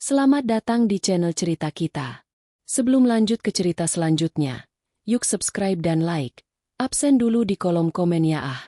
Selamat datang di channel cerita kita. Sebelum lanjut ke cerita selanjutnya, yuk subscribe dan like. Absen dulu di kolom komen ya ah.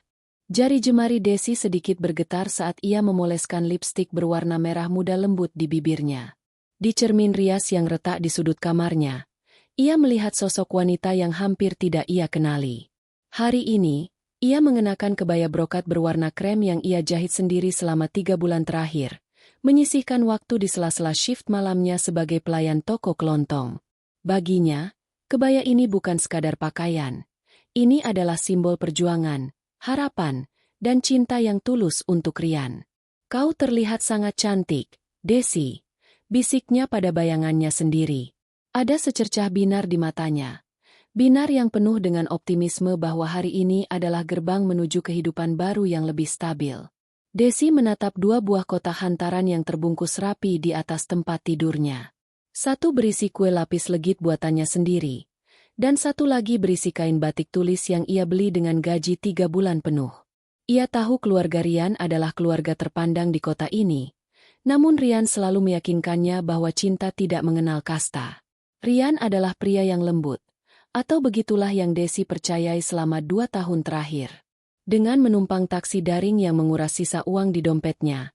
Jari jemari Desi sedikit bergetar saat ia memoleskan lipstik berwarna merah muda lembut di bibirnya. Di cermin rias yang retak di sudut kamarnya, ia melihat sosok wanita yang hampir tidak ia kenali. Hari ini, ia mengenakan kebaya brokat berwarna krem yang ia jahit sendiri selama 3 bulan terakhir, menyisihkan waktu di sela-sela shift malamnya sebagai pelayan toko kelontong. Baginya, kebaya ini bukan sekadar pakaian. Ini adalah simbol perjuangan, harapan, dan cinta yang tulus untuk Rian. "Kau terlihat sangat cantik, Desi," bisiknya pada bayangannya sendiri. Ada secercah binar di matanya. Binar yang penuh dengan optimisme bahwa hari ini adalah gerbang menuju kehidupan baru yang lebih stabil. Desi menatap 2 buah kotak hantaran yang terbungkus rapi di atas tempat tidurnya. Satu berisi kue lapis legit buatannya sendiri, dan satu lagi berisi kain batik tulis yang ia beli dengan gaji 3 bulan penuh. Ia tahu keluarga Rian adalah keluarga terpandang di kota ini, namun Rian selalu meyakinkannya bahwa cinta tidak mengenal kasta. Rian adalah pria yang lembut, atau begitulah yang Desi percayai selama 2 tahun terakhir. Dengan menumpang taksi daring yang menguras sisa uang di dompetnya,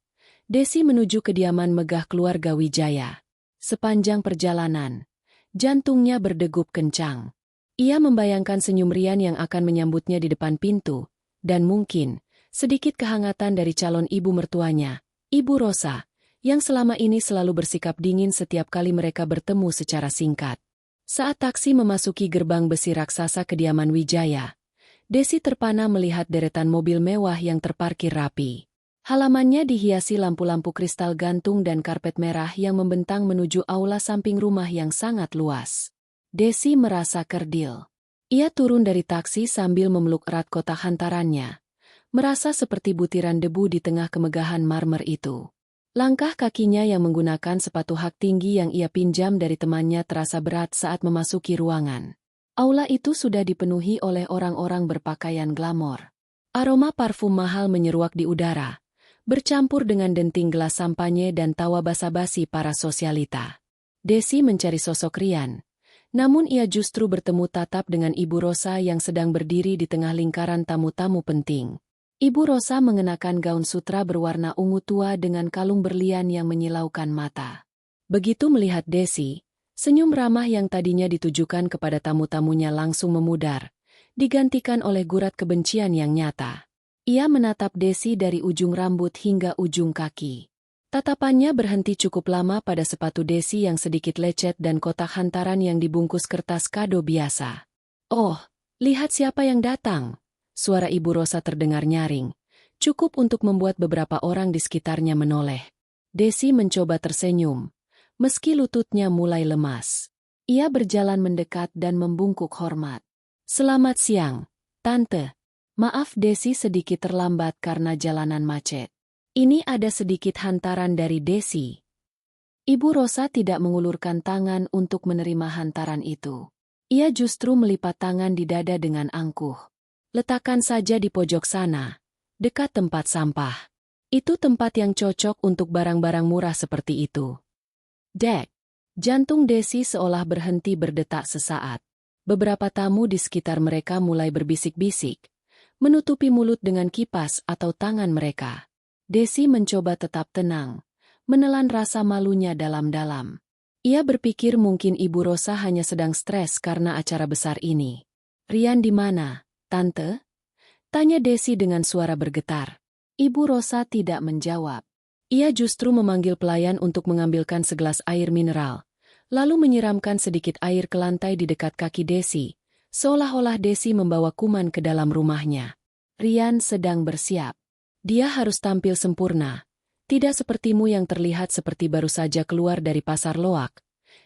Desi menuju kediaman megah keluarga Wijaya. Sepanjang perjalanan, jantungnya berdegup kencang. Ia membayangkan senyum Rian yang akan menyambutnya di depan pintu, dan mungkin sedikit kehangatan dari calon ibu mertuanya, Ibu Rosa, yang selama ini selalu bersikap dingin setiap kali mereka bertemu secara singkat. Saat taksi memasuki gerbang besi raksasa kediaman Wijaya, Desi terpana melihat deretan mobil mewah yang terparkir rapi. Halamannya dihiasi lampu-lampu kristal gantung dan karpet merah yang membentang menuju aula samping rumah yang sangat luas. Desi merasa kerdil. Ia turun dari taksi sambil memeluk erat kotak hantarannya, merasa seperti butiran debu di tengah kemegahan marmer itu. Langkah kakinya yang menggunakan sepatu hak tinggi yang ia pinjam dari temannya terasa berat saat memasuki ruangan. Aula itu sudah dipenuhi oleh orang-orang berpakaian glamor. Aroma parfum mahal menyeruak di udara, bercampur dengan denting gelas sampanye dan tawa basa-basi para sosialita. Desi mencari sosok Rian, namun ia justru bertemu tatap dengan Ibu Rosa yang sedang berdiri di tengah lingkaran tamu-tamu penting. Ibu Rosa mengenakan gaun sutra berwarna ungu tua dengan kalung berlian yang menyilaukan mata. Begitu melihat Desi, senyum ramah yang tadinya ditujukan kepada tamu-tamunya langsung memudar, digantikan oleh gurat kebencian yang nyata. Ia menatap Desi dari ujung rambut hingga ujung kaki. Tatapannya berhenti cukup lama pada sepatu Desi yang sedikit lecet dan kotak hantaran yang dibungkus kertas kado biasa. "Oh, lihat siapa yang datang!" Suara Ibu Rosa terdengar nyaring, cukup untuk membuat beberapa orang di sekitarnya menoleh. Desi mencoba tersenyum, meski lututnya mulai lemas. Ia berjalan mendekat dan membungkuk hormat. "Selamat siang, Tante. Maaf Desi sedikit terlambat karena jalanan macet. Ini ada sedikit hantaran dari Desi." Ibu Rosa tidak mengulurkan tangan untuk menerima hantaran itu. Ia justru melipat tangan di dada dengan angkuh. "Letakkan saja di pojok sana, dekat tempat sampah. Itu tempat yang cocok untuk barang-barang murah seperti itu." Dek. Jantung Desi seolah berhenti berdetak sesaat. Beberapa tamu di sekitar mereka mulai berbisik-bisik, menutupi mulut dengan kipas atau tangan mereka. Desi mencoba tetap tenang, menelan rasa malunya dalam-dalam. Ia berpikir mungkin Ibu Rosa hanya sedang stres karena acara besar ini. "Rian di mana, Tante?" tanya Desi dengan suara bergetar. Ibu Rosa tidak menjawab. Ia justru memanggil pelayan untuk mengambilkan segelas air mineral, lalu menyiramkan sedikit air ke lantai di dekat kaki Desi, seolah-olah Desi membawa kuman ke dalam rumahnya. "Rian sedang bersiap. Dia harus tampil sempurna, tidak sepertimu yang terlihat seperti baru saja keluar dari pasar loak,"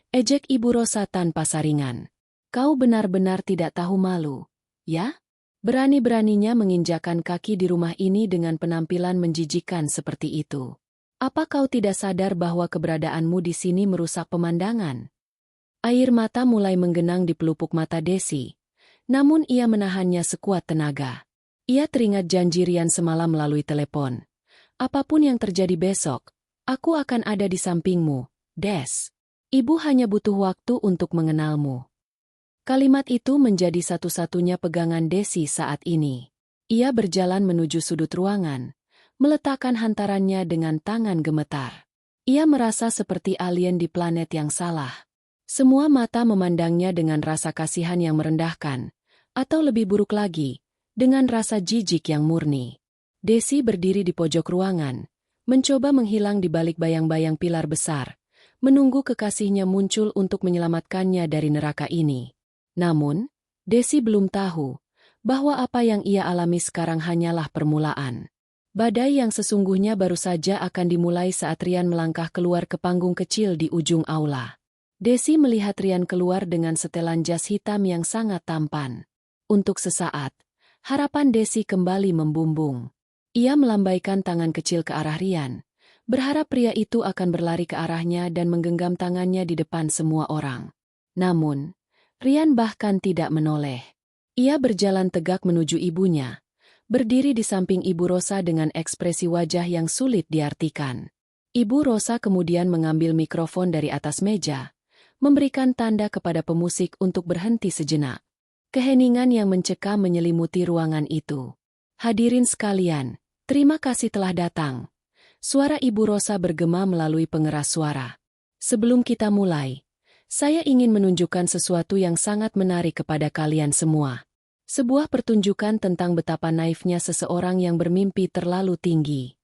ejek Ibu Rosa tanpa saringan. "Kau benar-benar tidak tahu malu, ya? Berani-beraninya menginjakan kaki di rumah ini dengan penampilan menjijikan seperti itu. Apa kau tidak sadar bahwa keberadaanmu di sini merusak pemandangan?" Air mata mulai menggenang di pelupuk mata Desi, namun ia menahannya sekuat tenaga. Ia teringat janji Rian semalam melalui telepon. "Apapun yang terjadi besok, aku akan ada di sampingmu, Des. Ibu hanya butuh waktu untuk mengenalmu. Kalimat itu menjadi satu-satunya pegangan Desi saat ini. Ia berjalan menuju sudut ruangan, meletakkan hantarannya dengan tangan gemetar. Ia merasa seperti alien di planet yang salah. Semua mata memandangnya dengan rasa kasihan yang merendahkan, atau lebih buruk lagi, dengan rasa jijik yang murni. Desi berdiri di pojok ruangan, mencoba menghilang di balik bayang-bayang pilar besar, menunggu kekasihnya muncul untuk menyelamatkannya dari neraka ini. Namun, Desi belum tahu bahwa apa yang ia alami sekarang hanyalah permulaan. Badai yang sesungguhnya baru saja akan dimulai saat Rian melangkah keluar ke panggung kecil di ujung aula. Desi melihat Rian keluar dengan setelan jas hitam yang sangat tampan. Untuk sesaat, harapan Desi kembali membumbung. Ia melambaikan tangan kecil ke arah Rian, berharap pria itu akan berlari ke arahnya dan menggenggam tangannya di depan semua orang. Namun, Rian bahkan tidak menoleh. Ia berjalan tegak menuju ibunya, berdiri di samping Ibu Rosa dengan ekspresi wajah yang sulit diartikan. Ibu Rosa kemudian mengambil mikrofon dari atas meja, memberikan tanda kepada pemusik untuk berhenti sejenak. Keheningan yang mencekam menyelimuti ruangan itu. Hadirin sekalian, terima kasih telah datang. Suara Ibu Rosa bergema melalui pengeras suara. Sebelum kita mulai, saya ingin menunjukkan sesuatu yang sangat menarik kepada kalian semua. Sebuah pertunjukan tentang betapa naifnya seseorang yang bermimpi terlalu tinggi.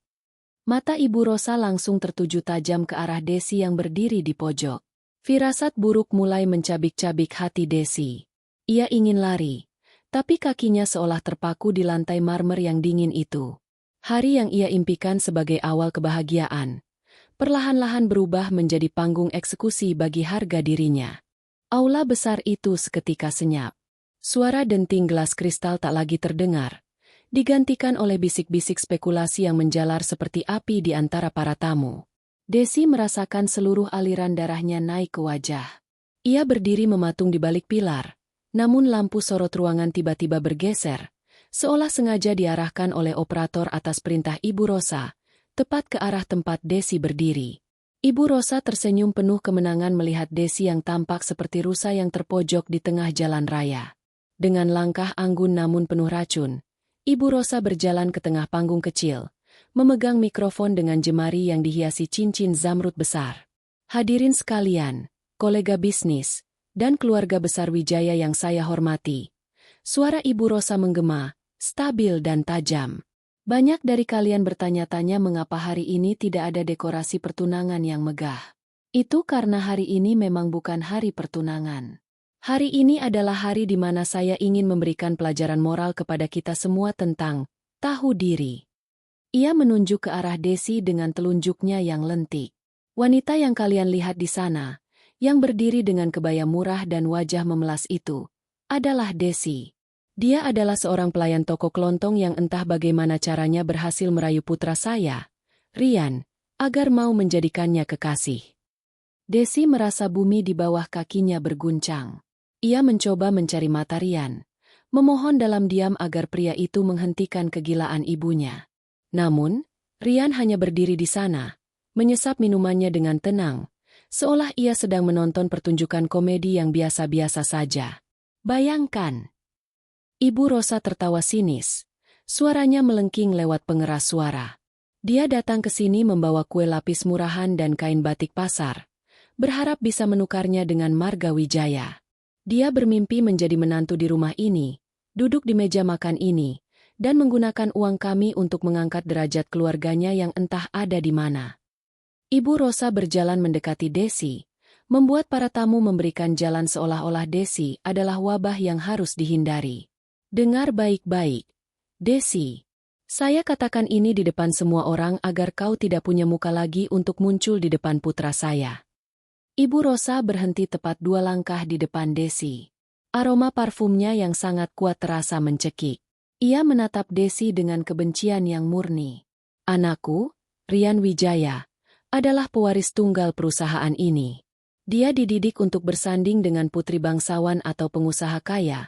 Mata Ibu Rosa langsung tertuju tajam ke arah Desi yang berdiri di pojok. Firasat buruk mulai mencabik-cabik hati Desi. Ia ingin lari, tapi kakinya seolah terpaku di lantai marmer yang dingin itu. Hari yang ia impikan sebagai awal kebahagiaan, perlahan-lahan berubah menjadi panggung eksekusi bagi harga dirinya. Aula besar itu seketika senyap. Suara denting gelas kristal tak lagi terdengar, digantikan oleh bisik-bisik spekulasi yang menjalar seperti api di antara para tamu. Desi merasakan seluruh aliran darahnya naik ke wajah. Ia berdiri mematung di balik pilar, namun lampu sorot ruangan tiba-tiba bergeser, seolah sengaja diarahkan oleh operator atas perintah Ibu Rosa, tepat ke arah tempat Desi berdiri. Ibu Rosa tersenyum penuh kemenangan melihat Desi yang tampak seperti rusa yang terpojok di tengah jalan raya. Dengan langkah anggun namun penuh racun, Ibu Rosa berjalan ke tengah panggung kecil, memegang mikrofon dengan jemari yang dihiasi cincin zamrud besar. Hadirin sekalian, kolega bisnis, dan keluarga besar Wijaya yang saya hormati. Suara Ibu Rosa menggema, stabil dan tajam. Banyak dari kalian bertanya-tanya mengapa hari ini tidak ada dekorasi pertunangan yang megah. Itu karena hari ini memang bukan hari pertunangan. Hari ini adalah hari di mana saya ingin memberikan pelajaran moral kepada kita semua tentang tahu diri. Ia menunjuk ke arah Desi dengan telunjuknya yang lentik. Wanita yang kalian lihat di sana, yang berdiri dengan kebaya murah dan wajah memelas itu, adalah Desi. Dia adalah seorang pelayan toko kelontong yang entah bagaimana caranya berhasil merayu putra saya, Rian, agar mau menjadikannya kekasih. Desi merasa bumi di bawah kakinya berguncang. Ia mencoba mencari mata Rian, memohon dalam diam agar pria itu menghentikan kegilaan ibunya. Namun, Rian hanya berdiri di sana, menyesap minumannya dengan tenang, seolah ia sedang menonton pertunjukan komedi yang biasa-biasa saja. Bayangkan. Ibu Rosa tertawa sinis. Suaranya melengking lewat pengeras suara. Dia datang ke sini membawa kue lapis murahan dan kain batik pasar, berharap bisa menukarnya dengan marga Wijaya. Dia bermimpi menjadi menantu di rumah ini, duduk di meja makan ini, dan menggunakan uang kami untuk mengangkat derajat keluarganya yang entah ada di mana. Ibu Rosa berjalan mendekati Desi, membuat para tamu memberikan jalan seolah-olah Desi adalah wabah yang harus dihindari. Dengar baik-baik, Desi. Saya katakan ini di depan semua orang agar kau tidak punya muka lagi untuk muncul di depan putra saya. Ibu Rosa berhenti tepat 2 langkah di depan Desi. Aroma parfumnya yang sangat kuat terasa mencekik. Ia menatap Desi dengan kebencian yang murni. Anakku, Rian Wijaya, adalah pewaris tunggal perusahaan ini. Dia dididik untuk bersanding dengan putri bangsawan atau pengusaha kaya,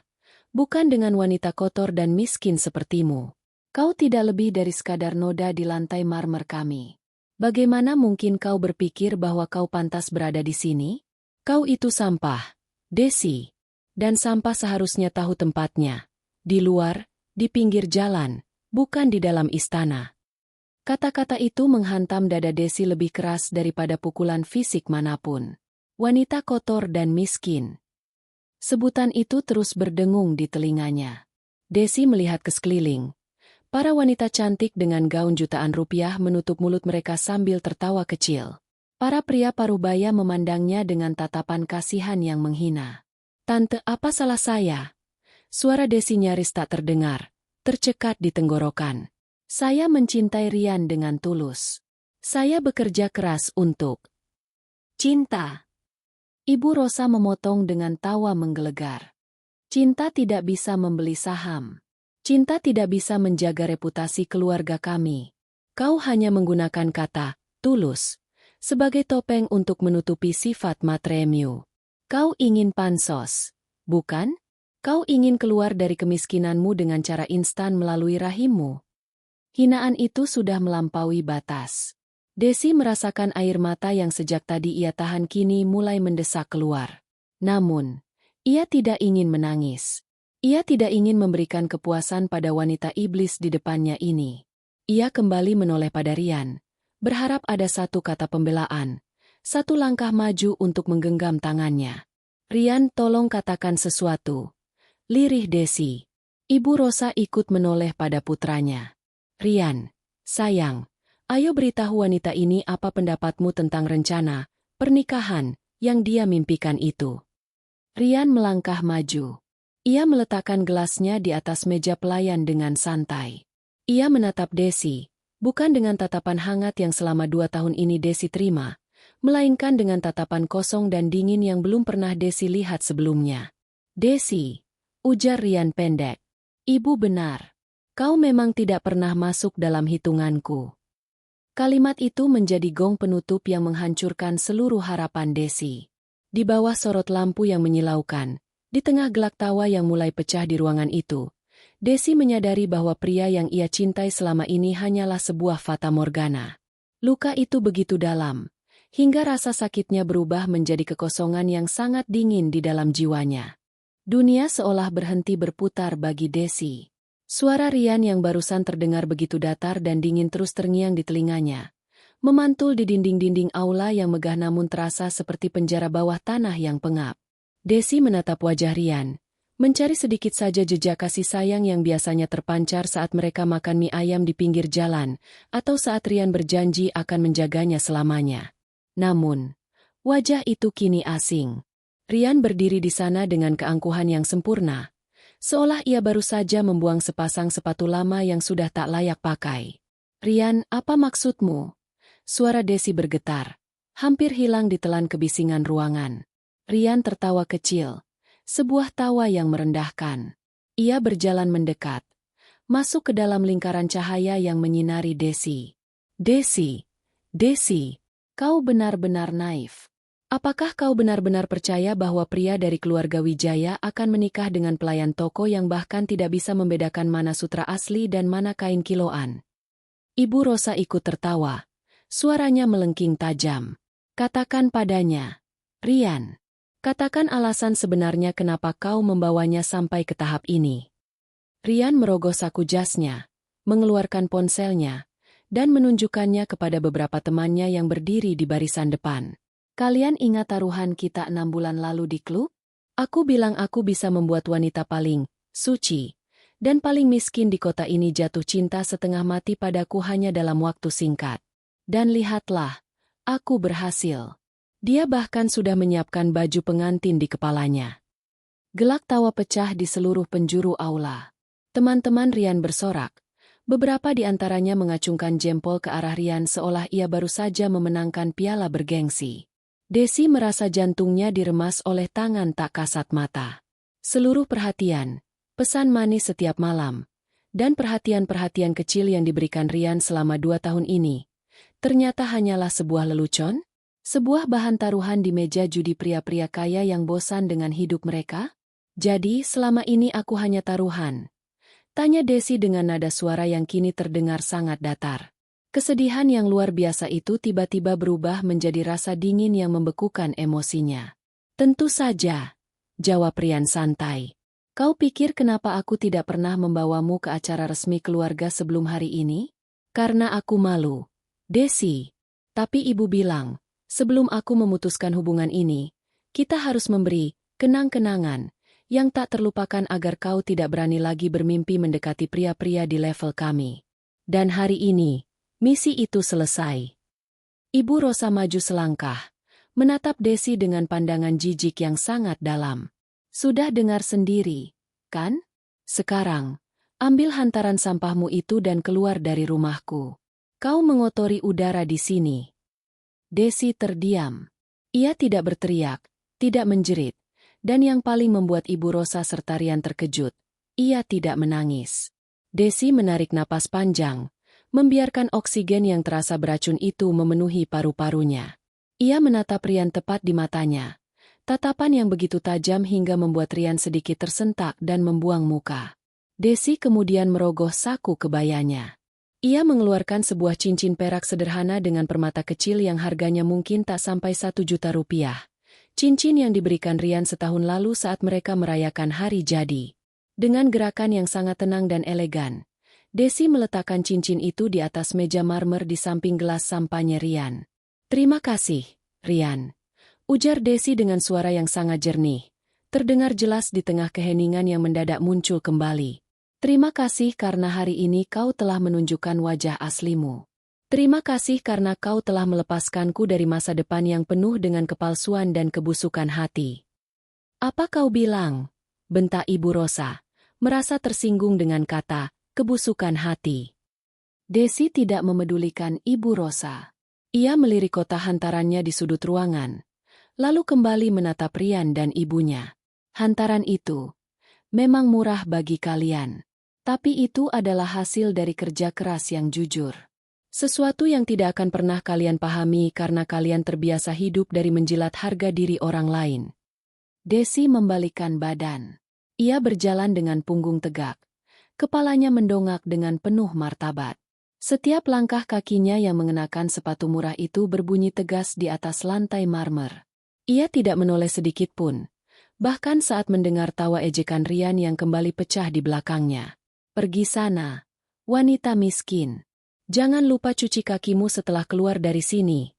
bukan dengan wanita kotor dan miskin sepertimu. Kau tidak lebih dari sekadar noda di lantai marmer kami. Bagaimana mungkin kau berpikir bahwa kau pantas berada di sini? Kau itu sampah, Desi. Dan sampah seharusnya tahu tempatnya. Di luar, di pinggir jalan, bukan di dalam istana. Kata-kata itu menghantam dada Desi lebih keras daripada pukulan fisik manapun. Wanita kotor dan miskin. Sebutan itu terus berdengung di telinganya. Desi melihat ke sekeliling. Para wanita cantik dengan gaun jutaan rupiah menutup mulut mereka sambil tertawa kecil. Para pria parubaya memandangnya dengan tatapan kasihan yang menghina. "Tante, apa salah saya?" Suara Desi nyaris tak terdengar, tercekat di tenggorokan. "Saya mencintai Rian dengan tulus. Saya bekerja keras untuk cinta." Ibu Rosa memotong dengan tawa menggelegar. "Cinta tidak bisa membeli saham. Cinta tidak bisa menjaga reputasi keluarga kami. Kau hanya menggunakan kata tulus sebagai topeng untuk menutupi sifat matremu. Kau ingin pansos, bukan? Kau ingin keluar dari kemiskinanmu dengan cara instan melalui rahimmu." Hinaan itu sudah melampaui batas. Desi merasakan air mata yang sejak tadi ia tahan kini mulai mendesak keluar. Namun, ia tidak ingin menangis. Ia tidak ingin memberikan kepuasan pada wanita iblis di depannya ini. Ia kembali menoleh pada Rian, berharap ada satu kata pembelaan, satu langkah maju untuk menggenggam tangannya. "Rian, tolong katakan sesuatu," lirih Desi. Ibu Rosa ikut menoleh pada putranya. "Rian, sayang, ayo beritahu wanita ini apa pendapatmu tentang rencana pernikahan yang dia mimpikan itu." Rian melangkah maju. Ia meletakkan gelasnya di atas meja pelayan dengan santai. Ia menatap Desi, bukan dengan tatapan hangat yang selama 2 tahun ini Desi terima, melainkan dengan tatapan kosong dan dingin yang belum pernah Desi lihat sebelumnya. "Desi," ujar Rian pendek. "Ibu benar. Kau memang tidak pernah masuk dalam hitunganku." Kalimat itu menjadi gong penutup yang menghancurkan seluruh harapan Desi. Di bawah sorot lampu yang menyilaukan, di tengah gelak tawa yang mulai pecah di ruangan itu, Desi menyadari bahwa pria yang ia cintai selama ini hanyalah sebuah fata morgana. Luka itu begitu dalam, hingga rasa sakitnya berubah menjadi kekosongan yang sangat dingin di dalam jiwanya. Dunia seolah berhenti berputar bagi Desi. Suara Rian yang barusan terdengar begitu datar dan dingin terus terngiang di telinganya, memantul di dinding-dinding aula yang megah namun terasa seperti penjara bawah tanah yang pengap. Desi menatap wajah Rian, mencari sedikit saja jejak kasih sayang yang biasanya terpancar saat mereka makan mie ayam di pinggir jalan, atau saat Rian berjanji akan menjaganya selamanya. Namun, wajah itu kini asing. Rian berdiri di sana dengan keangkuhan yang sempurna, seolah ia baru saja membuang sepasang sepatu lama yang sudah tak layak pakai. "Rian, apa maksudmu?" Suara Desi bergetar, hampir hilang ditelan kebisingan ruangan. Rian tertawa kecil, sebuah tawa yang merendahkan. Ia berjalan mendekat, masuk ke dalam lingkaran cahaya yang menyinari Desi. "Desi, Desi, kau benar-benar naif. Apakah kau benar-benar percaya bahwa pria dari keluarga Wijaya akan menikah dengan pelayan toko yang bahkan tidak bisa membedakan mana sutra asli dan mana kain kiloan?" Ibu Rosa ikut tertawa, suaranya melengking tajam. "Katakan padanya, Rian. Katakan alasan sebenarnya kenapa kau membawanya sampai ke tahap ini." Rian merogoh saku jasnya, mengeluarkan ponselnya, dan menunjukkannya kepada beberapa temannya yang berdiri di barisan depan. "Kalian ingat taruhan kita 6 bulan lalu di klub? Aku bilang aku bisa membuat wanita paling suci dan paling miskin di kota ini jatuh cinta setengah mati padaku hanya dalam waktu singkat. Dan lihatlah, aku berhasil." Dia bahkan sudah menyiapkan baju pengantin di kepalanya. Gelak tawa pecah di seluruh penjuru aula. Teman-teman Rian bersorak. Beberapa di antaranya mengacungkan jempol ke arah Rian seolah ia baru saja memenangkan piala bergengsi. Desi merasa jantungnya diremas oleh tangan tak kasat mata. Seluruh perhatian, pesan manis setiap malam, dan perhatian-perhatian kecil yang diberikan Rian selama 2 tahun ini, ternyata hanyalah sebuah lelucon? Sebuah bahan taruhan di meja judi pria-pria kaya yang bosan dengan hidup mereka? "Jadi, selama ini aku hanya taruhan?" tanya Desi dengan nada suara yang kini terdengar sangat datar. Kesedihan yang luar biasa itu tiba-tiba berubah menjadi rasa dingin yang membekukan emosinya. Tentu saja, jawab Rian santai. Kau pikir kenapa aku tidak pernah membawamu ke acara resmi keluarga sebelum hari ini? Karena aku malu. Desi. Tapi ibu bilang, sebelum aku memutuskan hubungan ini, kita harus memberi kenang-kenangan yang tak terlupakan agar kau tidak berani lagi bermimpi mendekati pria-pria di level kami. Dan hari ini, misi itu selesai. Ibu Rosa maju selangkah, menatap Desi dengan pandangan jijik yang sangat dalam. Sudah dengar sendiri, kan? Sekarang, ambil hantaran sampahmu itu dan keluar dari rumahku. Kau mengotori udara di sini. Desi terdiam. Ia tidak berteriak, tidak menjerit, dan yang paling membuat Ibu Rosa serta Rian terkejut, ia tidak menangis. Desi menarik napas panjang, membiarkan oksigen yang terasa beracun itu memenuhi paru-parunya. Ia menatap Rian tepat di matanya. Tatapan yang begitu tajam hingga membuat Rian sedikit tersentak dan membuang muka. Desi kemudian merogoh saku kebayanya. Ia mengeluarkan sebuah cincin perak sederhana dengan permata kecil yang harganya mungkin tak sampai 1 juta rupiah. Cincin yang diberikan Rian setahun lalu saat mereka merayakan hari jadi. Dengan gerakan yang sangat tenang dan elegan, Desi meletakkan cincin itu di atas meja marmer di samping gelas sampahnya Rian. Terima kasih, Rian. Ujar Desi dengan suara yang sangat jernih, terdengar jelas di tengah keheningan yang mendadak muncul kembali. Terima kasih karena hari ini kau telah menunjukkan wajah aslimu. Terima kasih karena kau telah melepaskanku dari masa depan yang penuh dengan kepalsuan dan kebusukan hati. Apa kau bilang? Bentak Ibu Rosa, merasa tersinggung dengan kata kebusukan hati. Desi tidak memedulikan Ibu Rosa. Ia melirik kotak hantarannya di sudut ruangan, lalu kembali menatap Rian dan ibunya. Hantaran itu memang murah bagi kalian, tapi itu adalah hasil dari kerja keras yang jujur. Sesuatu yang tidak akan pernah kalian pahami karena kalian terbiasa hidup dari menjilat harga diri orang lain. Desi membalikkan badan. Ia berjalan dengan punggung tegak. Kepalanya mendongak dengan penuh martabat. Setiap langkah kakinya yang mengenakan sepatu murah itu berbunyi tegas di atas lantai marmer. Ia tidak menoleh sedikit pun, bahkan saat mendengar tawa ejekan Rian yang kembali pecah di belakangnya. Pergi sana, wanita miskin. Jangan lupa cuci kakimu setelah keluar dari sini.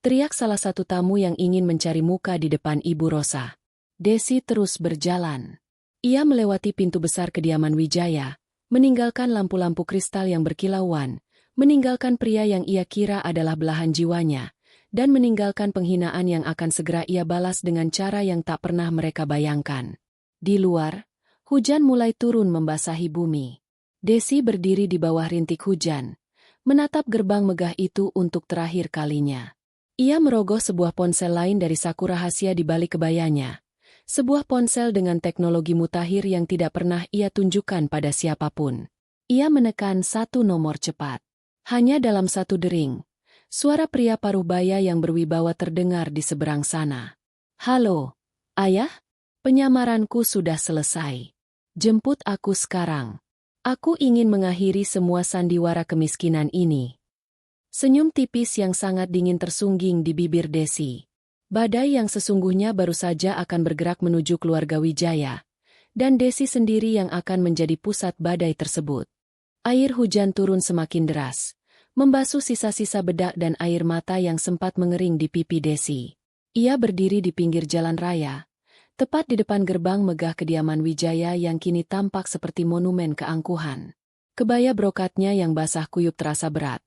Teriak salah satu tamu yang ingin mencari muka di depan Ibu Rosa. Desi terus berjalan. Ia melewati pintu besar kediaman Wijaya, meninggalkan lampu-lampu kristal yang berkilauan, meninggalkan pria yang ia kira adalah belahan jiwanya, dan meninggalkan penghinaan yang akan segera ia balas dengan cara yang tak pernah mereka bayangkan. Di luar, hujan mulai turun membasahi bumi. Desi berdiri di bawah rintik hujan, menatap gerbang megah itu untuk terakhir kalinya. Ia merogoh sebuah ponsel lain dari saku rahasia di balik kebayanya. Sebuah ponsel dengan teknologi mutakhir yang tidak pernah ia tunjukkan pada siapapun. Ia menekan satu nomor cepat. Hanya dalam satu dering, suara pria paruh baya yang berwibawa terdengar di seberang sana. Halo, ayah? Penyamaranku sudah selesai. Jemput aku sekarang. Aku ingin mengakhiri semua sandiwara kemiskinan ini. Senyum tipis yang sangat dingin tersungging di bibir Desi. Badai yang sesungguhnya baru saja akan bergerak menuju keluarga Wijaya, dan Desi sendiri yang akan menjadi pusat badai tersebut. Air hujan turun semakin deras, membasuh sisa-sisa bedak dan air mata yang sempat mengering di pipi Desi. Ia berdiri di pinggir jalan raya, tepat di depan gerbang megah kediaman Wijaya yang kini tampak seperti monumen keangkuhan. Kebaya brokatnya yang basah kuyup terasa berat,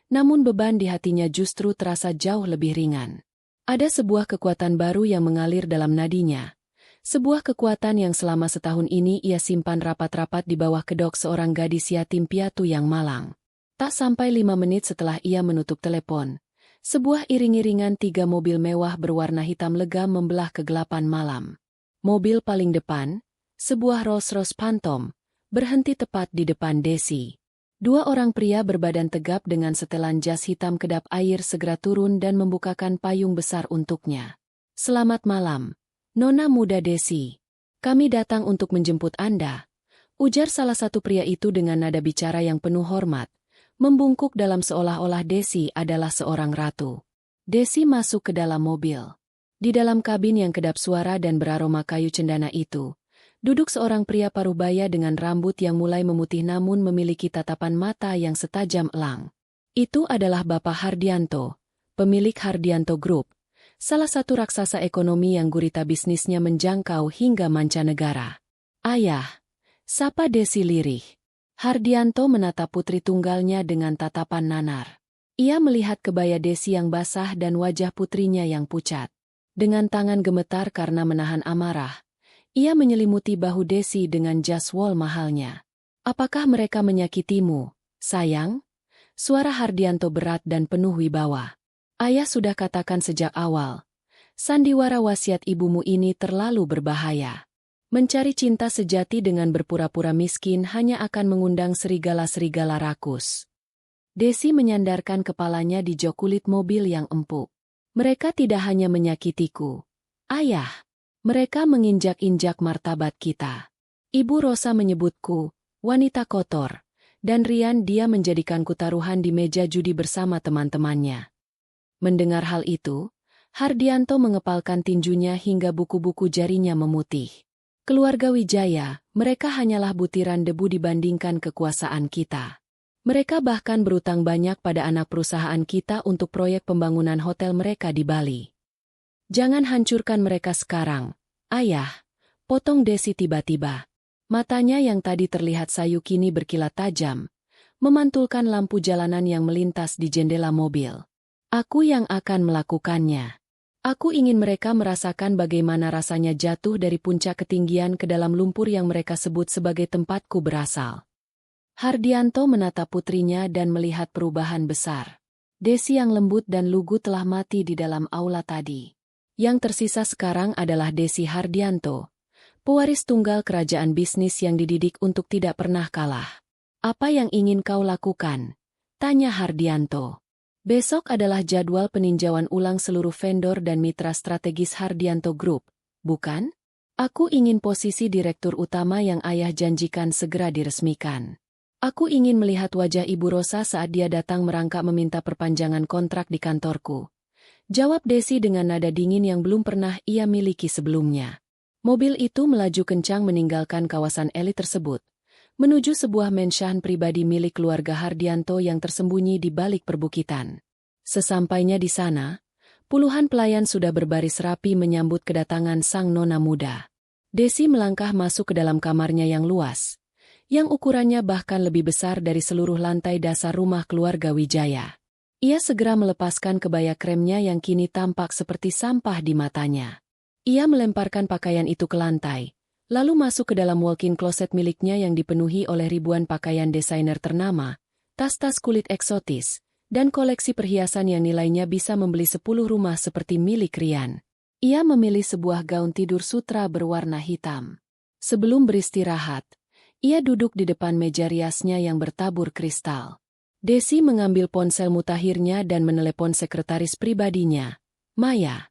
namun beban di hatinya justru terasa jauh lebih ringan. Ada sebuah kekuatan baru yang mengalir dalam nadinya. Sebuah kekuatan yang selama setahun ini ia simpan rapat-rapat di bawah kedok seorang gadis yatim piatu yang malang. Tak sampai 5 menit setelah ia menutup telepon, sebuah iring-iringan 3 mobil mewah berwarna hitam legam membelah kegelapan malam. Mobil paling depan, sebuah Rolls-Royce Phantom, berhenti tepat di depan Desi. 2 orang pria berbadan tegap dengan setelan jas hitam kedap air segera turun dan membukakan payung besar untuknya. Selamat malam, Nona muda Desi. Kami datang untuk menjemput Anda, ujar salah satu pria itu dengan nada bicara yang penuh hormat, membungkuk dalam seolah-olah Desi adalah seorang ratu. Desi masuk ke dalam mobil. Di dalam kabin yang kedap suara dan beraroma kayu cendana itu, duduk seorang pria parubaya dengan rambut yang mulai memutih namun memiliki tatapan mata yang setajam elang. Itu adalah Bapak Hardianto, pemilik Hardianto Group, salah satu raksasa ekonomi yang gurita bisnisnya menjangkau hingga mancanegara. Ayah, sapa Desi lirih. Hardianto menatap putri tunggalnya dengan tatapan nanar. Ia melihat kebaya Desi yang basah dan wajah putrinya yang pucat. Dengan tangan gemetar karena menahan amarah, ia menyelimuti bahu Desi dengan jas wol mahalnya. Apakah mereka menyakitimu, sayang? Suara Hardianto berat dan penuh wibawa. Ayah sudah katakan sejak awal, sandiwara wasiat ibumu ini terlalu berbahaya. Mencari cinta sejati dengan berpura-pura miskin hanya akan mengundang serigala-serigala rakus. Desi menyandarkan kepalanya di jok kulit mobil yang empuk. Mereka tidak hanya menyakitiku. Ayah, mereka menginjak-injak martabat kita. Ibu Rosa menyebutku, wanita kotor, dan Rian dia menjadikanku taruhan di meja judi bersama teman-temannya. Mendengar hal itu, Hardianto mengepalkan tinjunya hingga buku-buku jarinya memutih. Keluarga Wijaya, mereka hanyalah butiran debu dibandingkan kekuasaan kita. Mereka bahkan berutang banyak pada anak perusahaan kita untuk proyek pembangunan hotel mereka di Bali. Jangan hancurkan mereka sekarang, ayah, potong Desi tiba-tiba. Matanya yang tadi terlihat sayu kini berkilat tajam, memantulkan lampu jalanan yang melintas di jendela mobil. Aku yang akan melakukannya. Aku ingin mereka merasakan bagaimana rasanya jatuh dari puncak ketinggian ke dalam lumpur yang mereka sebut sebagai tempatku berasal. Hardianto menatap putrinya dan melihat perubahan besar. Desi yang lembut dan lugu telah mati di dalam aula tadi. Yang tersisa sekarang adalah Desi Hardianto, pewaris tunggal kerajaan bisnis yang dididik untuk tidak pernah kalah. Apa yang ingin kau lakukan? Tanya Hardianto. Besok adalah jadwal peninjauan ulang seluruh vendor dan mitra strategis Hardianto Group, bukan? Aku ingin posisi direktur utama yang ayah janjikan segera diresmikan. Aku ingin melihat wajah Ibu Rosa saat dia datang merangkak meminta perpanjangan kontrak di kantorku. Jawab Desi dengan nada dingin yang belum pernah ia miliki sebelumnya. Mobil itu melaju kencang meninggalkan kawasan elit tersebut, menuju sebuah menshan pribadi milik keluarga Hardianto yang tersembunyi di balik perbukitan. Sesampainya di sana, puluhan pelayan sudah berbaris rapi menyambut kedatangan sang nona muda. Desi melangkah masuk ke dalam kamarnya yang luas, yang ukurannya bahkan lebih besar dari seluruh lantai dasar rumah keluarga Wijaya. Ia segera melepaskan kebaya kremnya yang kini tampak seperti sampah di matanya. Ia melemparkan pakaian itu ke lantai, lalu masuk ke dalam walk-in closet miliknya yang dipenuhi oleh ribuan pakaian desainer ternama, tas-tas kulit eksotis, dan koleksi perhiasan yang nilainya bisa membeli 10 rumah seperti milik Rian. Ia memilih sebuah gaun tidur sutra berwarna hitam. Sebelum beristirahat, ia duduk di depan meja riasnya yang bertabur kristal. Desi mengambil ponsel mutakhirnya dan menelepon sekretaris pribadinya. Maya,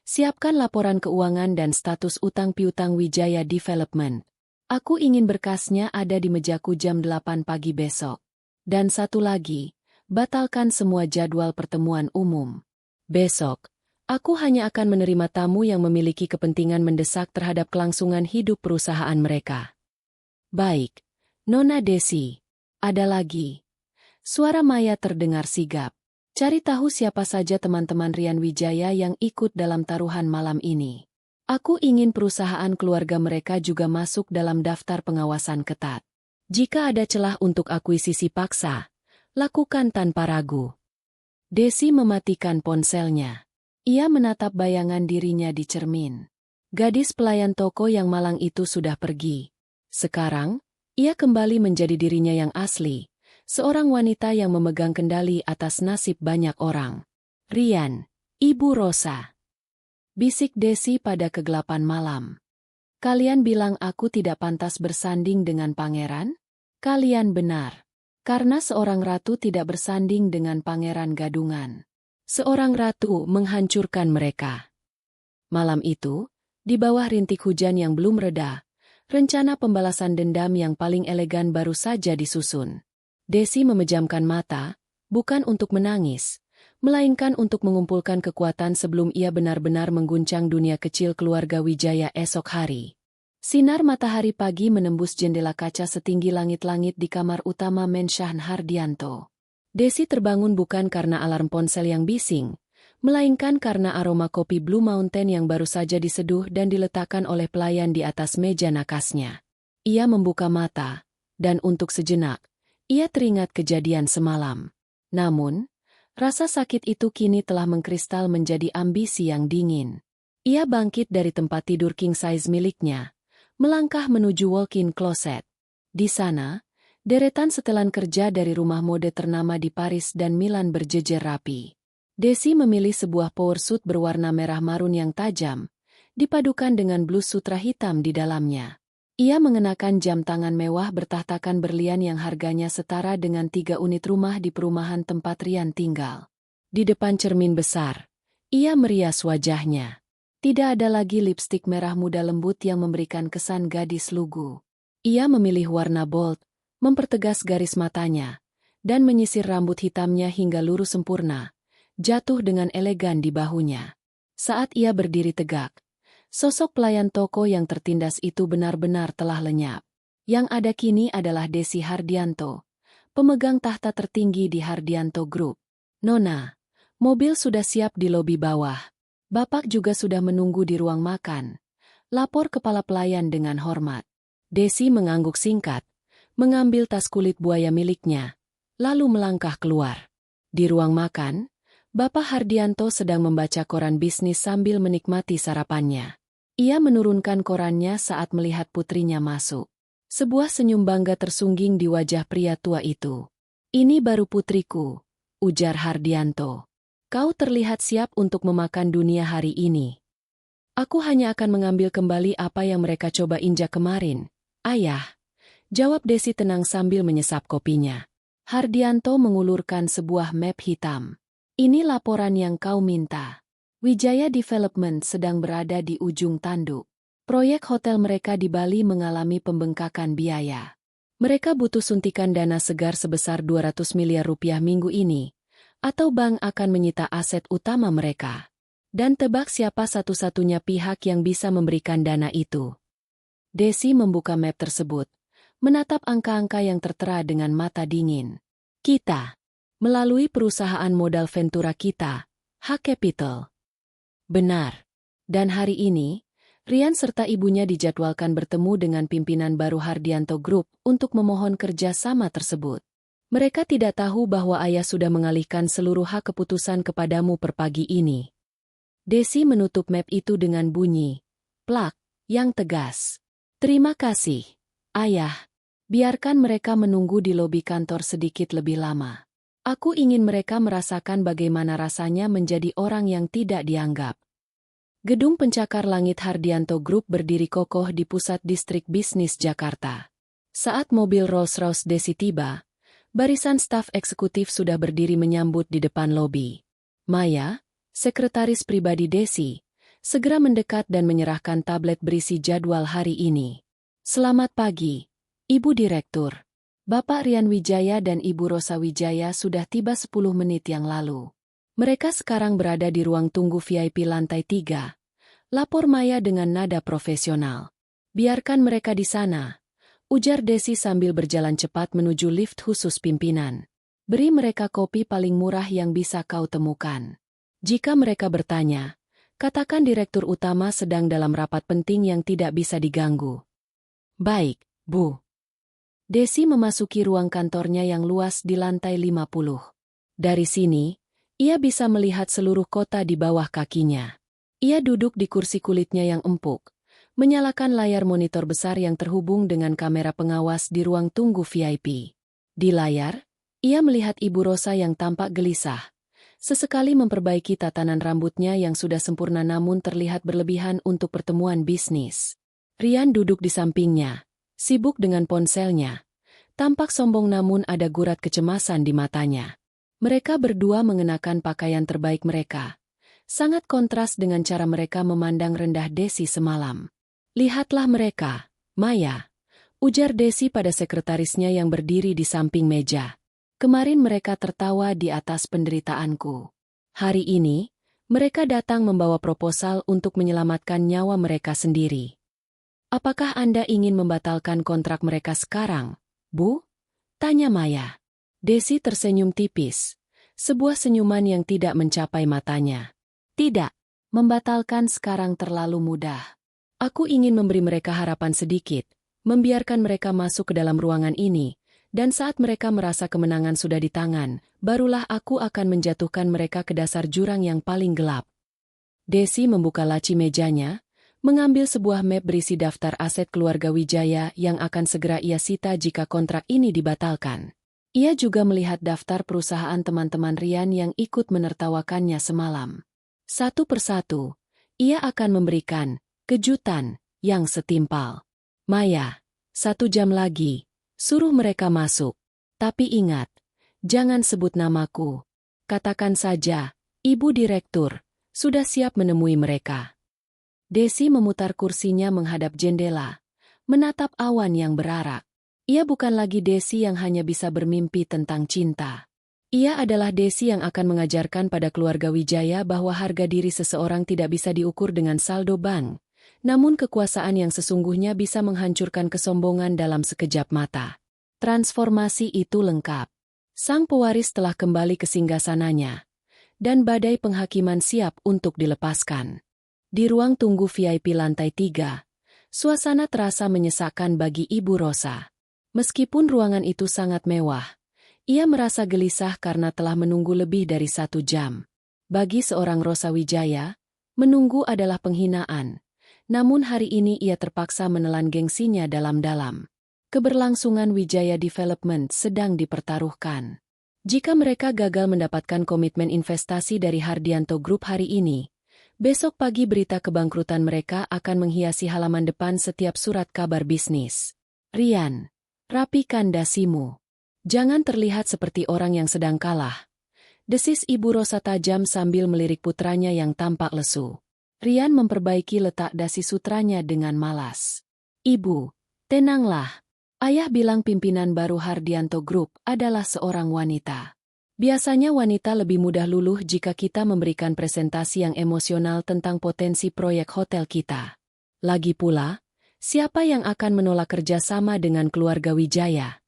siapkan laporan keuangan dan status utang piutang Wijaya Development. Aku ingin berkasnya ada di mejaku jam 8 pagi besok. Dan satu lagi, batalkan semua jadwal pertemuan umum. Besok, aku hanya akan menerima tamu yang memiliki kepentingan mendesak terhadap kelangsungan hidup perusahaan mereka. Baik, Nona Desi. Ada lagi. Suara Maya terdengar sigap. Cari tahu siapa saja teman-teman Rian Wijaya yang ikut dalam taruhan malam ini. Aku ingin perusahaan keluarga mereka juga masuk dalam daftar pengawasan ketat. Jika ada celah untuk akuisisi paksa, lakukan tanpa ragu. Desi mematikan ponselnya. Ia menatap bayangan dirinya di cermin. Gadis pelayan toko yang malang itu sudah pergi. Sekarang, ia kembali menjadi dirinya yang asli, seorang wanita yang memegang kendali atas nasib banyak orang. Rian, Ibu Rosa. Bisik Desi pada kegelapan malam. Kalian bilang aku tidak pantas bersanding dengan pangeran? Kalian benar. Karena seorang ratu tidak bersanding dengan pangeran gadungan. Seorang ratu menghancurkan mereka. Malam itu, di bawah rintik hujan yang belum reda, rencana pembalasan dendam yang paling elegan baru saja disusun. Desi memejamkan mata, bukan untuk menangis, melainkan untuk mengumpulkan kekuatan sebelum ia benar-benar mengguncang dunia kecil keluarga Wijaya esok hari. Sinar matahari pagi menembus jendela kaca setinggi langit-langit di kamar utama Menshan Hardianto. Desi terbangun bukan karena alarm ponsel yang bising, melainkan karena aroma kopi Blue Mountain yang baru saja diseduh dan diletakkan oleh pelayan di atas meja nakasnya. Ia membuka mata, dan untuk sejenak, ia teringat kejadian semalam. Namun, rasa sakit itu kini telah mengkristal menjadi ambisi yang dingin. Ia bangkit dari tempat tidur king size miliknya, melangkah menuju walk-in closet. Di sana, deretan setelan kerja dari rumah mode ternama di Paris dan Milan berjejer rapi. Desi memilih sebuah power suit berwarna merah marun yang tajam, dipadukan dengan blus sutra hitam di dalamnya. Ia mengenakan jam tangan mewah bertahtakan berlian yang harganya setara dengan 3 unit rumah di perumahan tempat Rian tinggal. Di depan cermin besar, ia merias wajahnya. Tidak ada lagi lipstik merah muda lembut yang memberikan kesan gadis lugu. Ia memilih warna bold, mempertegas garis matanya, dan menyisir rambut hitamnya hingga lurus sempurna, jatuh dengan elegan di bahunya. Saat ia berdiri tegak, sosok pelayan toko yang tertindas itu benar-benar telah lenyap. Yang ada kini adalah Desi Hardianto, pemegang tahta tertinggi di Hardianto Group. "Nona, mobil sudah siap di lobi bawah. Bapak juga sudah menunggu di ruang makan," lapor kepala pelayan dengan hormat. Desi mengangguk singkat, mengambil tas kulit buaya miliknya, lalu melangkah keluar. Di ruang makan, Bapak Hardianto sedang membaca koran bisnis sambil menikmati sarapannya. Ia menurunkan korannya saat melihat putrinya masuk. Sebuah senyum bangga tersungging di wajah pria tua itu. "Ini baru putriku," ujar Hardianto. "Kau terlihat siap untuk memakan dunia hari ini." "Aku hanya akan mengambil kembali apa yang mereka coba injak kemarin, Ayah," jawab Desi tenang sambil menyesap kopinya. Hardianto mengulurkan sebuah map hitam. "Ini laporan yang kau minta. Wijaya Development sedang berada di ujung tanduk. Proyek hotel mereka di Bali mengalami pembengkakan biaya. Mereka butuh suntikan dana segar sebesar 200 miliar rupiah minggu ini, atau bank akan menyita aset utama mereka. Dan tebak siapa satu-satunya pihak yang bisa memberikan dana itu." Desi membuka map tersebut, menatap angka-angka yang tertera dengan mata dingin. "Kita. Melalui perusahaan modal Ventura kita, H Capital." Benar. Dan hari ini, Rian serta ibunya dijadwalkan bertemu dengan pimpinan baru Hardianto Group untuk memohon kerja sama tersebut. Mereka tidak tahu bahwa ayah sudah mengalihkan seluruh hak keputusan kepadamu per pagi ini. Desi menutup map itu dengan bunyi plak yang tegas. "Terima kasih, Ayah. Biarkan mereka menunggu di lobi kantor sedikit lebih lama. Aku ingin mereka merasakan bagaimana rasanya menjadi orang yang tidak dianggap." Gedung pencakar langit Hardianto Group berdiri kokoh di pusat distrik bisnis Jakarta. Saat mobil Rolls-Royce Desi tiba, barisan staf eksekutif sudah berdiri menyambut di depan lobi. Maya, sekretaris pribadi Desi, segera mendekat dan menyerahkan tablet berisi jadwal hari ini. "Selamat pagi, Ibu Direktur. Bapak Rian Wijaya dan Ibu Rosa Wijaya sudah tiba 10 menit yang lalu. Mereka sekarang berada di ruang tunggu VIP lantai 3, lapor Maya dengan nada profesional. "Biarkan mereka di sana," ujar Desi sambil berjalan cepat menuju lift khusus pimpinan. "Beri mereka kopi paling murah yang bisa kau temukan. Jika mereka bertanya, katakan direktur utama sedang dalam rapat penting yang tidak bisa diganggu." "Baik, Bu." Desi memasuki ruang kantornya yang luas di lantai 50. Dari sini, ia bisa melihat seluruh kota di bawah kakinya. Ia duduk di kursi kulitnya yang empuk, menyalakan layar monitor besar yang terhubung dengan kamera pengawas di ruang tunggu VIP. Di layar, ia melihat Ibu Rosa yang tampak gelisah, sesekali memperbaiki tatanan rambutnya yang sudah sempurna namun terlihat berlebihan untuk pertemuan bisnis. Rian duduk di sampingnya, sibuk dengan ponselnya. Tampak sombong namun ada gurat kecemasan di matanya. Mereka berdua mengenakan pakaian terbaik mereka. Sangat kontras dengan cara mereka memandang rendah Desi semalam. "Lihatlah mereka, Maya," ujar Desi pada sekretarisnya yang berdiri di samping meja. Kemarin mereka tertawa di atas penderitaanku. Hari ini, mereka datang membawa proposal untuk menyelamatkan nyawa mereka sendiri. Apakah Anda ingin membatalkan kontrak mereka sekarang, Bu? Tanya Maya. Desi tersenyum tipis. Sebuah senyuman yang tidak mencapai matanya. Tidak, membatalkan sekarang terlalu mudah. Aku ingin memberi mereka harapan sedikit, membiarkan mereka masuk ke dalam ruangan ini, dan saat mereka merasa kemenangan sudah di tangan, barulah aku akan menjatuhkan mereka ke dasar jurang yang paling gelap. Desi membuka laci mejanya, mengambil sebuah map berisi daftar aset keluarga Wijaya yang akan segera ia sita jika kontrak ini dibatalkan. Ia juga melihat daftar perusahaan teman-teman Rian yang ikut menertawakannya semalam. Satu persatu, ia akan memberikan kejutan yang setimpal. Maya, 1 jam lagi, suruh mereka masuk. Tapi ingat, jangan sebut namaku. Katakan saja, Ibu Direktur, sudah siap menemui mereka. Desi memutar kursinya menghadap jendela, menatap awan yang berarak. Ia bukan lagi Desi yang hanya bisa bermimpi tentang cinta. Ia adalah Desi yang akan mengajarkan pada keluarga Wijaya bahwa harga diri seseorang tidak bisa diukur dengan saldo bank, namun kekuasaan yang sesungguhnya bisa menghancurkan kesombongan dalam sekejap mata. Transformasi itu lengkap. Sang pewaris telah kembali ke singgasananya, dan badai penghakiman siap untuk dilepaskan. Di ruang tunggu VIP lantai 3, suasana terasa menyesakkan bagi Ibu Rosa. Meskipun ruangan itu sangat mewah, ia merasa gelisah karena telah menunggu lebih dari 1 jam. Bagi seorang Rosa Wijaya, menunggu adalah penghinaan. Namun hari ini ia terpaksa menelan gengsinya dalam-dalam. Keberlangsungan Wijaya Development sedang dipertaruhkan. Jika mereka gagal mendapatkan komitmen investasi dari Hardianto Group hari ini, besok pagi berita kebangkrutan mereka akan menghiasi halaman depan setiap surat kabar bisnis. Rian, rapikan dasimu. Jangan terlihat seperti orang yang sedang kalah. Desis Ibu Rosa tajam sambil melirik putranya yang tampak lesu. Rian memperbaiki letak dasi sutranya dengan malas. Ibu, tenanglah. Ayah bilang pimpinan baru Hardianto Group adalah seorang wanita. Biasanya wanita lebih mudah luluh jika kita memberikan presentasi yang emosional tentang potensi proyek hotel kita. Lagi pula, siapa yang akan menolak kerjasama dengan keluarga Wijaya?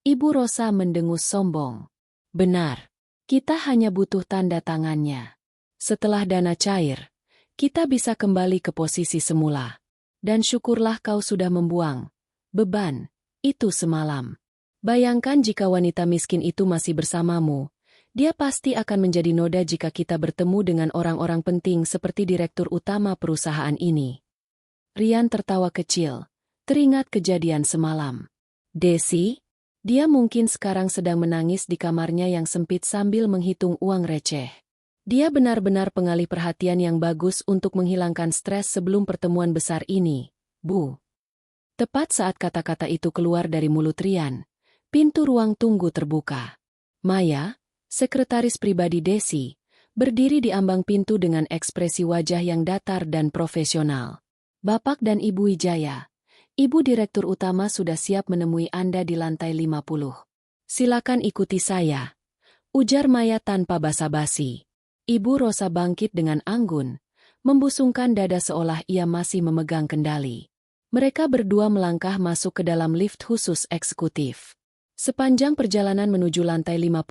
Ibu Rosa mendengus sombong. Benar, kita hanya butuh tanda tangannya. Setelah dana cair, kita bisa kembali ke posisi semula. Dan syukurlah kau sudah membuang beban itu semalam. Bayangkan jika wanita miskin itu masih bersamamu, dia pasti akan menjadi noda jika kita bertemu dengan orang-orang penting seperti direktur utama perusahaan ini. Rian tertawa kecil, teringat kejadian semalam. Desi, dia mungkin sekarang sedang menangis di kamarnya yang sempit sambil menghitung uang receh. Dia benar-benar pengalih perhatian yang bagus untuk menghilangkan stres sebelum pertemuan besar ini, Bu. Tepat saat kata-kata itu keluar dari mulut Rian, pintu ruang tunggu terbuka. Maya, sekretaris pribadi Desi, berdiri di ambang pintu dengan ekspresi wajah yang datar dan profesional. Bapak dan Ibu Wijaya, Ibu Direktur Utama sudah siap menemui Anda di lantai 50. Silakan ikuti saya, ujar Maya tanpa basa-basi. Ibu Rosa bangkit dengan anggun, membusungkan dada seolah ia masih memegang kendali. Mereka berdua melangkah masuk ke dalam lift khusus eksekutif. Sepanjang perjalanan menuju lantai 50,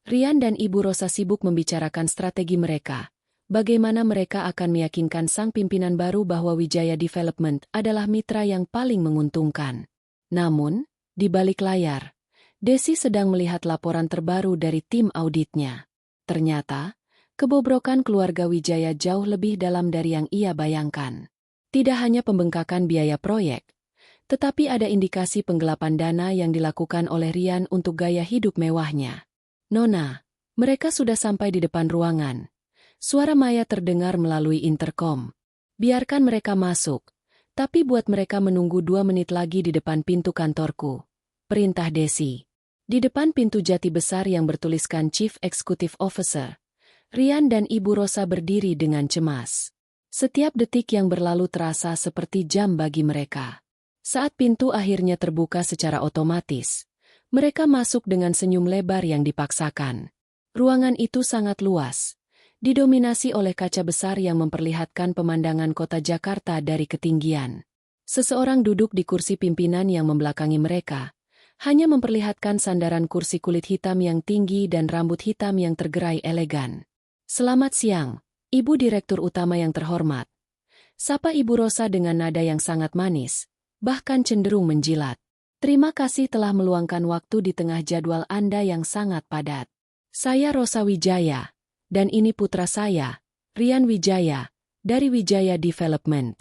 Rian dan Ibu Rosa sibuk membicarakan strategi mereka. Bagaimana mereka akan meyakinkan sang pimpinan baru bahwa Wijaya Development adalah mitra yang paling menguntungkan. Namun, di balik layar, Desi sedang melihat laporan terbaru dari tim auditnya. Ternyata, kebobrokan keluarga Wijaya jauh lebih dalam dari yang ia bayangkan. Tidak hanya pembengkakan biaya proyek, tetapi ada indikasi penggelapan dana yang dilakukan oleh Rian untuk gaya hidup mewahnya. Nona, mereka sudah sampai di depan ruangan. Suara Maya terdengar melalui interkom. Biarkan mereka masuk, tapi buat mereka menunggu 2 menit lagi di depan pintu kantorku. Perintah Desi. Di depan pintu jati besar yang bertuliskan Chief Executive Officer, Rian dan Ibu Rosa berdiri dengan cemas. Setiap detik yang berlalu terasa seperti jam bagi mereka. Saat pintu akhirnya terbuka secara otomatis, Mereka masuk dengan senyum lebar yang dipaksakan. Ruangan itu sangat luas, didominasi oleh kaca besar yang memperlihatkan pemandangan kota Jakarta dari ketinggian. Seseorang duduk di kursi pimpinan yang membelakangi mereka, hanya memperlihatkan sandaran kursi kulit hitam yang tinggi dan rambut hitam yang tergerai elegan. "Selamat siang, Ibu Direktur Utama yang terhormat," sapa Ibu Rosa dengan nada yang sangat manis, bahkan cenderung menjilat. "Terima kasih telah meluangkan waktu di tengah jadwal Anda yang sangat padat. Saya Rosa Wijaya, dan ini putra saya, Rian Wijaya, dari Wijaya Development."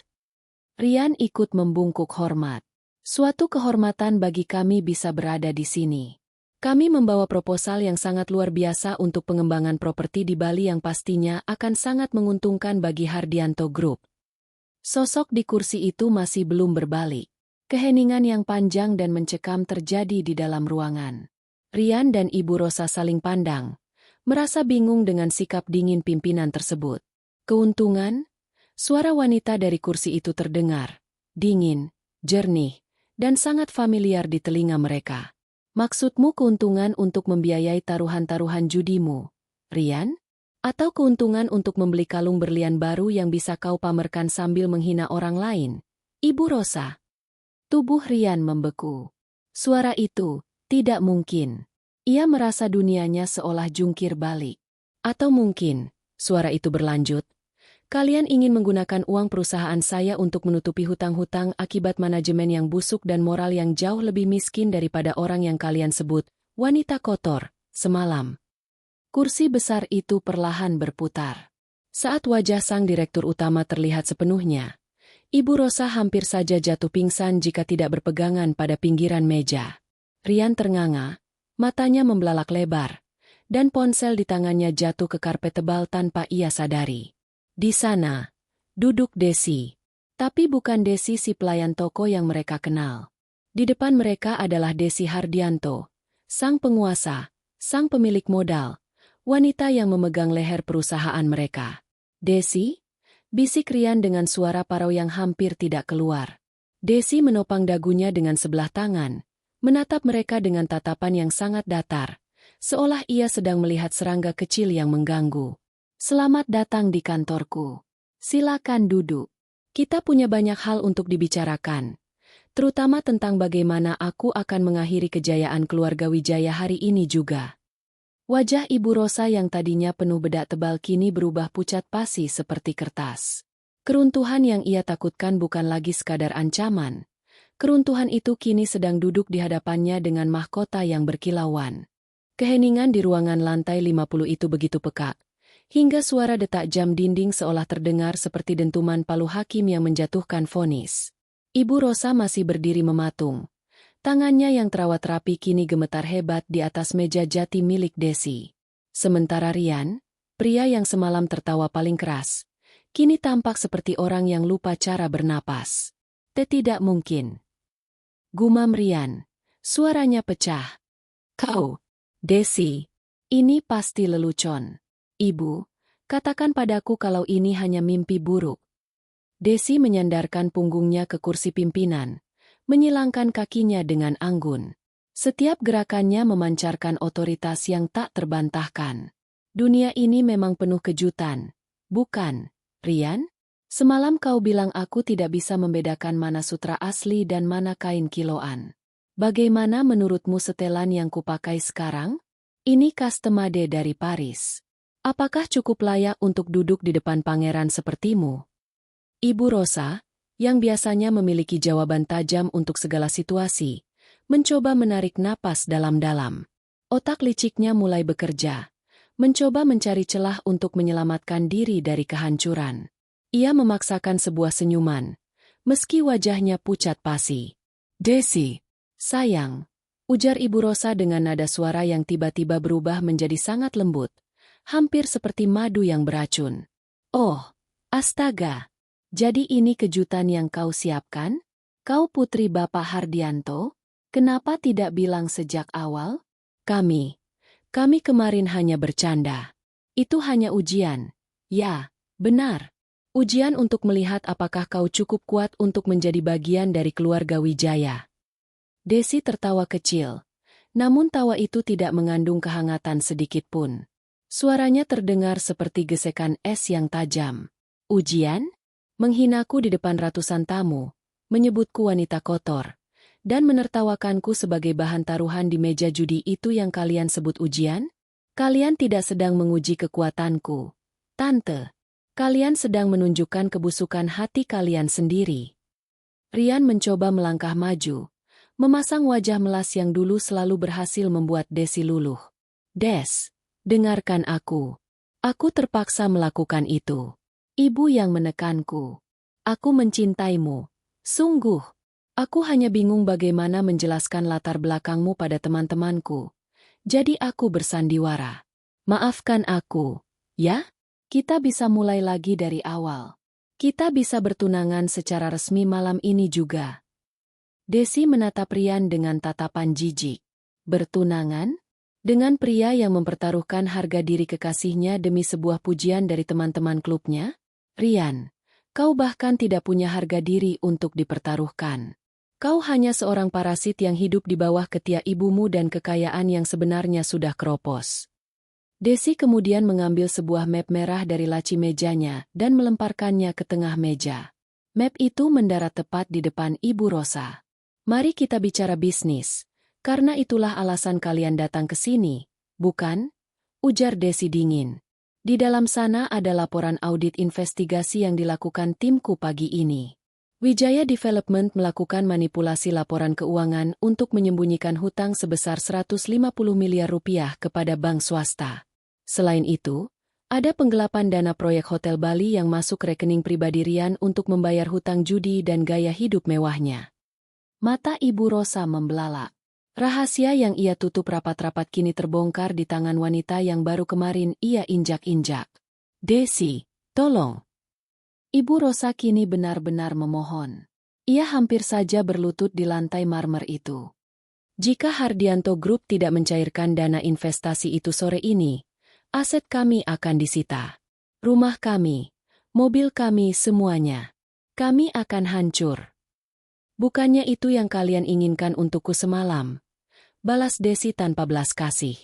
Rian ikut membungkuk hormat. "Suatu kehormatan bagi kami bisa berada di sini. Kami membawa proposal yang sangat luar biasa untuk pengembangan properti di Bali yang pastinya akan sangat menguntungkan bagi Hardianto Group." Sosok di kursi itu masih belum berbalik. Keheningan yang panjang dan mencekam terjadi di dalam ruangan. Rian dan Ibu Rosa saling pandang, merasa bingung dengan sikap dingin pimpinan tersebut. "Keuntungan?" Suara wanita dari kursi itu terdengar, dingin, jernih, dan sangat familiar di telinga mereka. "Maksudmu keuntungan untuk membiayai taruhan-taruhan judimu, Rian? Atau keuntungan untuk membeli kalung berlian baru yang bisa kau pamerkan sambil menghina orang lain, Ibu Rosa?" Tubuh Rian membeku. Suara itu, tidak mungkin. Ia merasa dunianya seolah jungkir balik. "Atau mungkin," suara itu berlanjut, "kalian ingin menggunakan uang perusahaan saya untuk menutupi hutang-hutang akibat manajemen yang busuk dan moral yang jauh lebih miskin daripada orang yang kalian sebut wanita kotor semalam." Kursi besar itu perlahan berputar. Saat wajah sang direktur utama terlihat sepenuhnya, Ibu Rosa hampir saja jatuh pingsan jika tidak berpegangan pada pinggiran meja. Rian ternganga, matanya membelalak lebar, dan ponsel di tangannya jatuh ke karpet tebal tanpa ia sadari. Di sana, duduk Desi. Tapi bukan Desi si pelayan toko yang mereka kenal. Di depan mereka adalah Desi Hardianto, sang penguasa, sang pemilik modal, wanita yang memegang leher perusahaan mereka. "Desi?" bisik Rian dengan suara parau yang hampir tidak keluar. Desi menopang dagunya dengan sebelah tangan, menatap mereka dengan tatapan yang sangat datar, seolah ia sedang melihat serangga kecil yang mengganggu. "Selamat datang di kantorku. Silakan duduk. Kita punya banyak hal untuk dibicarakan, terutama tentang bagaimana aku akan mengakhiri kejayaan keluarga Wijaya hari ini juga." Wajah Ibu Rosa yang tadinya penuh bedak tebal kini berubah pucat pasi seperti kertas. Keruntuhan yang ia takutkan bukan lagi sekadar ancaman. Keruntuhan itu kini sedang duduk di hadapannya dengan mahkota yang berkilauan. Keheningan di ruangan lantai 50 itu begitu pekak, hingga suara detak jam dinding seolah terdengar seperti dentuman palu hakim yang menjatuhkan vonis. Ibu Rosa masih berdiri mematung. Tangannya yang terawat rapi kini gemetar hebat di atas meja jati milik Desi. Sementara Rian, pria yang semalam tertawa paling keras, kini tampak seperti orang yang lupa cara bernapas. "Tidak mungkin," gumam Rian. Suaranya pecah. "Kau, Desi, ini pasti lelucon. Ibu, katakan padaku kalau ini hanya mimpi buruk." Desi menyandarkan punggungnya ke kursi pimpinan, menyilangkan kakinya dengan anggun. Setiap gerakannya memancarkan otoritas yang tak terbantahkan. "Dunia ini memang penuh kejutan, bukan, Rian? Semalam kau bilang aku tidak bisa membedakan mana sutra asli dan mana kain kiloan. Bagaimana menurutmu setelan yang kupakai sekarang? Ini custom made dari Paris. Apakah cukup layak untuk duduk di depan pangeran sepertimu?" Ibu Rosa, yang biasanya memiliki jawaban tajam untuk segala situasi, mencoba menarik napas dalam-dalam. Otak liciknya mulai bekerja, mencoba mencari celah untuk menyelamatkan diri dari kehancuran. Ia memaksakan sebuah senyuman, meski wajahnya pucat pasi. "Desi, sayang," ujar Ibu Rosa dengan nada suara yang tiba-tiba berubah menjadi sangat lembut, hampir seperti madu yang beracun. "Oh, astaga! Jadi ini kejutan yang kau siapkan? Kau putri Bapak Hardianto? Kenapa tidak bilang sejak awal? Kami kemarin hanya bercanda. Itu hanya ujian." "Ya, benar. Ujian untuk melihat apakah kau cukup kuat untuk menjadi bagian dari keluarga Wijaya." Desi tertawa kecil, Namun tawa itu tidak mengandung kehangatan sedikit pun. Suaranya terdengar seperti gesekan es yang tajam. Ujian? Menghinaku di depan ratusan tamu, menyebutku wanita kotor, dan menertawakanku sebagai bahan taruhan di meja judi itu yang kalian sebut ujian? Kalian tidak sedang menguji kekuatanku, Tante. Kalian sedang menunjukkan kebusukan hati kalian sendiri. Rian mencoba melangkah maju, memasang wajah melas yang dulu selalu berhasil membuat Desi luluh. Des, dengarkan aku. Aku terpaksa melakukan itu. Ibu yang menekanku. Aku mencintaimu. Sungguh. Aku hanya bingung bagaimana menjelaskan latar belakangmu pada teman-temanku. Jadi aku bersandiwara. Maafkan aku, ya? Kita bisa mulai lagi dari awal. Kita bisa bertunangan secara resmi malam ini juga. Desi menatap Rian dengan tatapan jijik. Bertunangan? Dengan pria yang mempertaruhkan harga diri kekasihnya demi sebuah pujian dari teman-teman klubnya? Rian, kau bahkan tidak punya harga diri untuk dipertaruhkan. Kau hanya seorang parasit yang hidup di bawah ketiak ibumu dan kekayaan yang sebenarnya sudah keropos. Desi kemudian mengambil sebuah map merah dari laci mejanya dan melemparkannya ke tengah meja. Map itu mendarat tepat di depan Ibu Rosa. Mari kita bicara bisnis, karena itulah alasan kalian datang ke sini, bukan? Ujar Desi dingin. Di dalam sana ada laporan audit investigasi yang dilakukan timku pagi ini. Wijaya Development melakukan manipulasi laporan keuangan untuk menyembunyikan hutang sebesar 150 miliar rupiah kepada bank swasta. Selain itu, ada penggelapan dana proyek Hotel Bali yang masuk rekening pribadi Rian untuk membayar hutang judi dan gaya hidup mewahnya. Mata Ibu Rosa membelalak. Rahasia yang ia tutup rapat-rapat kini terbongkar di tangan wanita yang baru kemarin ia injak-injak. Desi, tolong. Ibu Rosa kini benar-benar memohon. Ia hampir saja berlutut di lantai marmer itu. Jika Hardianto Group tidak mencairkan dana investasi itu sore ini, aset kami akan disita. Rumah kami, mobil kami semuanya. Kami akan hancur. Bukannya itu yang kalian inginkan untukku semalam. Balas Desi tanpa belas kasih.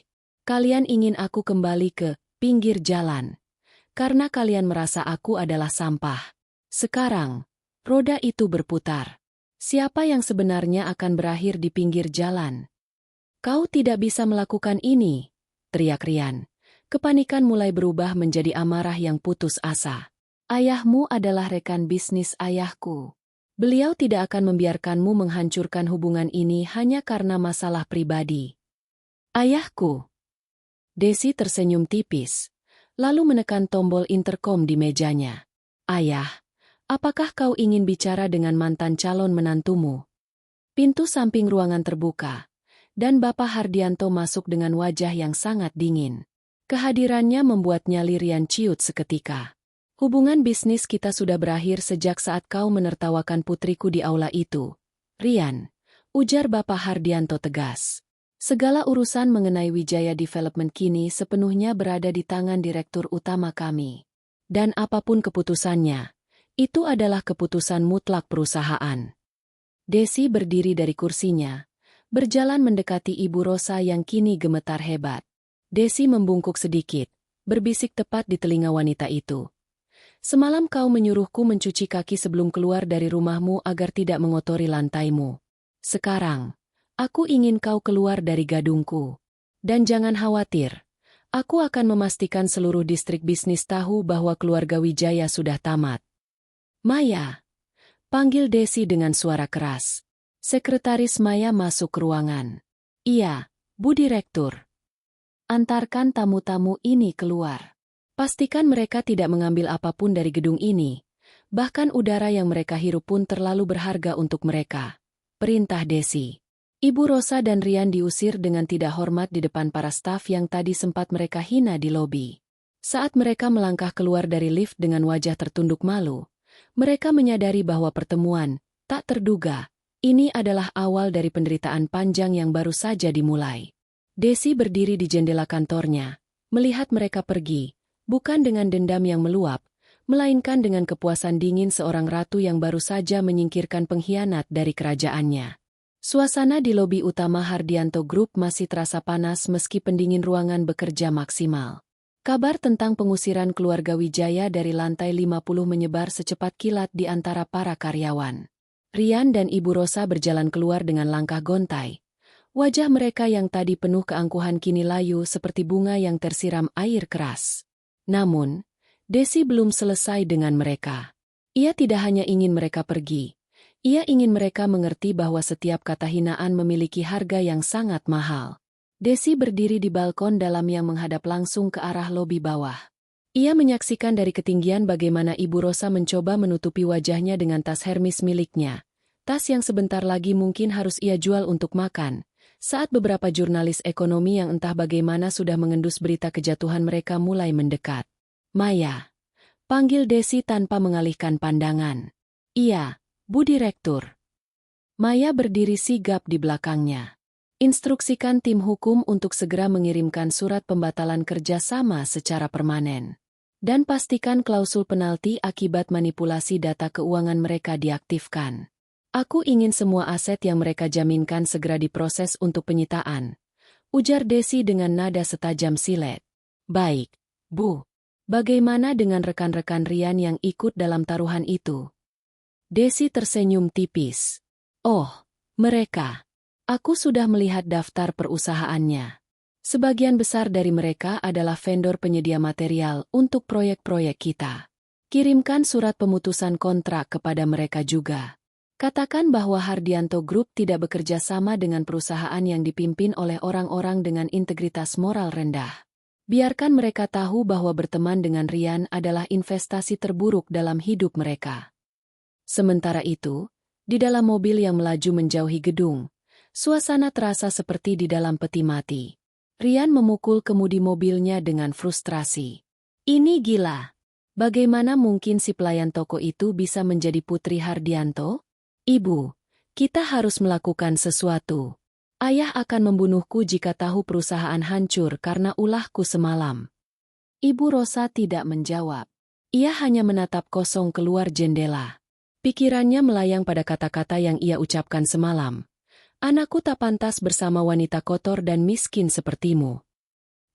Kalian ingin aku kembali ke pinggir jalan. Karena kalian merasa aku adalah sampah. Sekarang, roda itu berputar. Siapa yang sebenarnya akan berakhir di pinggir jalan? Kau tidak bisa melakukan ini, teriak Rian. Kepanikan mulai berubah menjadi amarah yang putus asa. Ayahmu adalah rekan bisnis ayahku. Beliau tidak akan membiarkanmu menghancurkan hubungan ini hanya karena masalah pribadi. Ayahku. Desi tersenyum tipis. Lalu menekan tombol interkom di mejanya. Ayah, apakah kau ingin bicara dengan mantan calon menantumu? Pintu samping ruangan terbuka, dan Bapak Hardianto masuk dengan wajah yang sangat dingin. Kehadirannya membuat nyali Rian ciut seketika. Hubungan bisnis kita sudah berakhir sejak saat kau menertawakan putriku di aula itu. Rian, ujar Bapak Hardianto tegas. Segala urusan mengenai Wijaya Development kini sepenuhnya berada di tangan direktur utama kami. Dan apapun keputusannya, itu adalah keputusan mutlak perusahaan. Desi berdiri dari kursinya, berjalan mendekati Ibu Rosa yang kini gemetar hebat. Desi membungkuk sedikit, berbisik tepat di telinga wanita itu. Semalam kau menyuruhku mencuci kaki sebelum keluar dari rumahmu agar tidak mengotori lantaimu. Sekarang, aku ingin kau keluar dari gadungku. Dan jangan khawatir, aku akan memastikan seluruh distrik bisnis tahu bahwa keluarga Wijaya sudah tamat. Maya, panggil Desi dengan suara keras. Sekretaris Maya masuk ke ruangan. Iya, Bu Direktur. Antarkan tamu-tamu ini keluar. Pastikan mereka tidak mengambil apapun dari gedung ini. Bahkan udara yang mereka hirup pun terlalu berharga untuk mereka. Perintah Desi. Ibu Rosa dan Rian diusir dengan tidak hormat di depan para staf yang tadi sempat mereka hina di lobi. Saat mereka melangkah keluar dari lift dengan wajah tertunduk malu, mereka menyadari bahwa pertemuan, tak terduga, ini adalah awal dari penderitaan panjang yang baru saja dimulai. Desi berdiri di jendela kantornya, melihat mereka pergi, bukan dengan dendam yang meluap, melainkan dengan kepuasan dingin seorang ratu yang baru saja menyingkirkan pengkhianat dari kerajaannya. Suasana di lobi utama Hardianto Group masih terasa panas meski pendingin ruangan bekerja maksimal. Kabar tentang pengusiran keluarga Wijaya dari lantai 50 menyebar secepat kilat di antara para karyawan. Rian dan Ibu Rosa berjalan keluar dengan langkah gontai. Wajah mereka yang tadi penuh keangkuhan kini layu seperti bunga yang tersiram air keras. Namun, Desi belum selesai dengan mereka. Ia tidak hanya ingin mereka pergi. Ia ingin mereka mengerti bahwa setiap kata hinaan memiliki harga yang sangat mahal. Desi berdiri di balkon dalam yang menghadap langsung ke arah lobi bawah. Ia menyaksikan dari ketinggian bagaimana Ibu Rosa mencoba menutupi wajahnya dengan tas Hermes miliknya. Tas yang sebentar lagi mungkin harus ia jual untuk makan. Saat beberapa jurnalis ekonomi yang entah bagaimana sudah mengendus berita kejatuhan mereka mulai mendekat. Maya, panggil Desi tanpa mengalihkan pandangan. Iya, Bu Direktur. Maya berdiri sigap di belakangnya. Instruksikan tim hukum untuk segera mengirimkan surat pembatalan kerjasama secara permanen. Dan pastikan klausul penalti akibat manipulasi data keuangan mereka diaktifkan. Aku ingin semua aset yang mereka jaminkan segera diproses untuk penyitaan. Ujar Desi dengan nada setajam silet. Baik, Bu. Bagaimana dengan rekan-rekan Rian yang ikut dalam taruhan itu? Desi tersenyum tipis. Oh, mereka. Aku sudah melihat daftar perusahaannya. Sebagian besar dari mereka adalah vendor penyedia material untuk proyek-proyek kita. Kirimkan surat pemutusan kontrak kepada mereka juga. Katakan bahwa Hardianto Group tidak bekerja sama dengan perusahaan yang dipimpin oleh orang-orang dengan integritas moral rendah. Biarkan mereka tahu bahwa berteman dengan Rian adalah investasi terburuk dalam hidup mereka. Sementara itu, di dalam mobil yang melaju menjauhi gedung, suasana terasa seperti di dalam peti mati. Rian memukul kemudi mobilnya dengan frustrasi. Ini gila. Bagaimana mungkin si pelayan toko itu bisa menjadi putri Hardianto? Ibu, kita harus melakukan sesuatu. Ayah akan membunuhku jika tahu perusahaan hancur karena ulahku semalam. Ibu Rosa tidak menjawab. Ia hanya menatap kosong keluar jendela. Pikirannya melayang pada kata-kata yang ia ucapkan semalam. Anakku tak pantas bersama wanita kotor dan miskin sepertimu.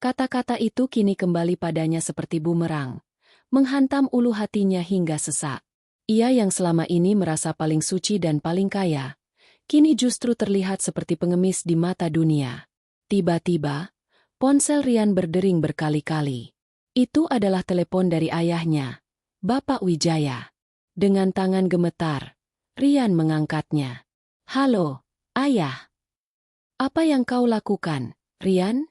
Kata-kata itu kini kembali padanya seperti bumerang, menghantam ulu hatinya hingga sesak. Ia yang selama ini merasa paling suci dan paling kaya, kini justru terlihat seperti pengemis di mata dunia. Tiba-tiba, ponsel Rian berdering berkali-kali. Itu adalah telepon dari ayahnya, Bapak Wijaya. Dengan tangan gemetar, Rian mengangkatnya. Halo, Ayah. Apa yang kau lakukan, Rian?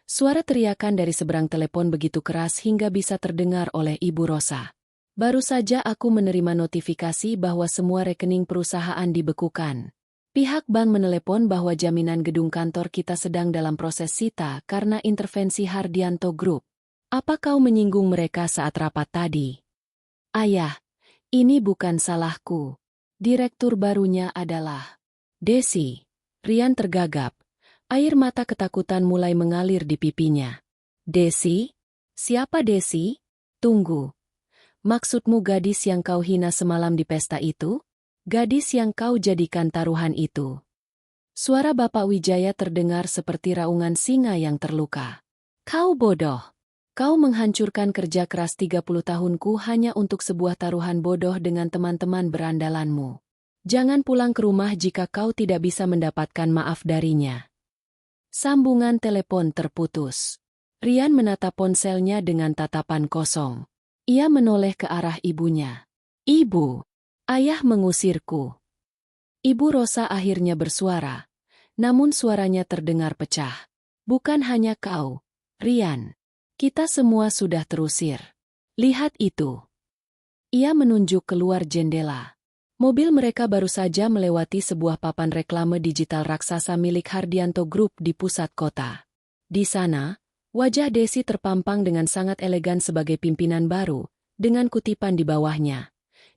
Suara teriakan dari seberang telepon begitu keras hingga bisa terdengar oleh Ibu Rosa. Baru saja aku menerima notifikasi bahwa semua rekening perusahaan dibekukan. Pihak bank menelepon bahwa jaminan gedung kantor kita sedang dalam proses sita karena intervensi Hardianto Group. Apa kau menyinggung mereka saat rapat tadi? Ayah, ini bukan salahku. Direktur barunya adalah Desi. Rian tergagap. Air mata ketakutan mulai mengalir di pipinya. Desi? Siapa Desi? Tunggu. Maksudmu gadis yang kau hina semalam di pesta itu? Gadis yang kau jadikan taruhan itu? Suara Bapak Wijaya terdengar seperti raungan singa yang terluka. Kau bodoh. Kau menghancurkan kerja keras 30 tahunku hanya untuk sebuah taruhan bodoh dengan teman-teman berandalanmu. Jangan pulang ke rumah jika kau tidak bisa mendapatkan maaf darinya. Sambungan telepon terputus. Rian menatap ponselnya dengan tatapan kosong. Ia menoleh ke arah ibunya. Ibu, ayah mengusirku. Ibu Rosa akhirnya bersuara, namun suaranya terdengar pecah. Bukan hanya kau, Rian. Kita semua sudah terusir. Lihat itu. Ia menunjuk keluar jendela. Mobil mereka baru saja melewati sebuah papan reklame digital raksasa milik Hardianto Group di pusat kota. Di sana, wajah Desi terpampang dengan sangat elegan sebagai pimpinan baru, dengan kutipan di bawahnya.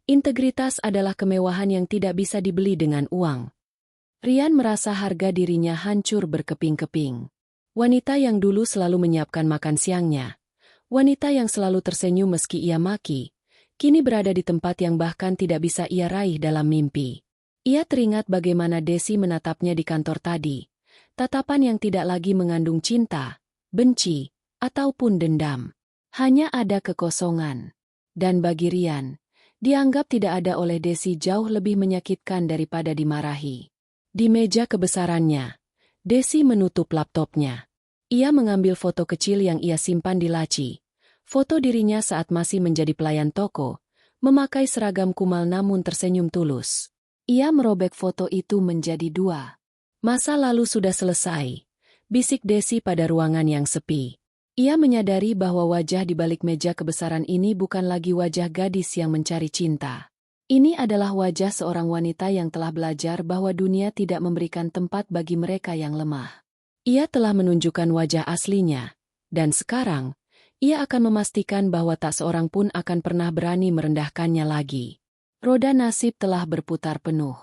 Integritas adalah kemewahan yang tidak bisa dibeli dengan uang. Rian merasa harga dirinya hancur berkeping-keping. Wanita yang dulu selalu menyiapkan makan siangnya, wanita yang selalu tersenyum meski ia maki, kini berada di tempat yang bahkan tidak bisa ia raih dalam mimpi. Ia teringat bagaimana Desi menatapnya di kantor tadi. Tatapan yang tidak lagi mengandung cinta, benci, ataupun dendam. Hanya ada kekosongan. Dan bagi Rian, dianggap tidak ada oleh Desi jauh lebih menyakitkan daripada dimarahi. Di meja kebesarannya, Desi menutup laptopnya. Ia mengambil foto kecil yang ia simpan di laci. Foto dirinya saat masih menjadi pelayan toko, memakai seragam kumal namun tersenyum tulus. Ia merobek foto itu menjadi dua. Masa lalu sudah selesai, bisik Desi pada ruangan yang sepi. Ia menyadari bahwa wajah di balik meja kebesaran ini bukan lagi wajah gadis yang mencari cinta. Ini adalah wajah seorang wanita yang telah belajar bahwa dunia tidak memberikan tempat bagi mereka yang lemah. Ia telah menunjukkan wajah aslinya, dan sekarang, ia akan memastikan bahwa tak seorang pun akan pernah berani merendahkannya lagi. Roda nasib telah berputar penuh.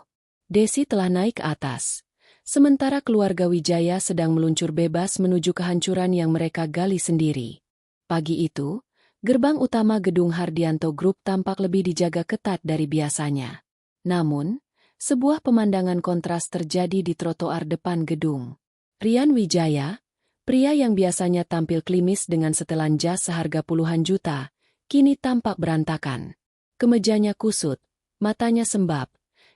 Desi telah naik ke atas, sementara keluarga Wijaya sedang meluncur bebas menuju kehancuran yang mereka gali sendiri. Pagi itu, gerbang utama gedung Hardianto Group tampak lebih dijaga ketat dari biasanya. Namun, sebuah pemandangan kontras terjadi di trotoar depan gedung. Rian Wijaya, pria yang biasanya tampil klimis dengan setelan jas seharga puluhan juta, kini tampak berantakan. Kemejanya kusut, matanya sembab,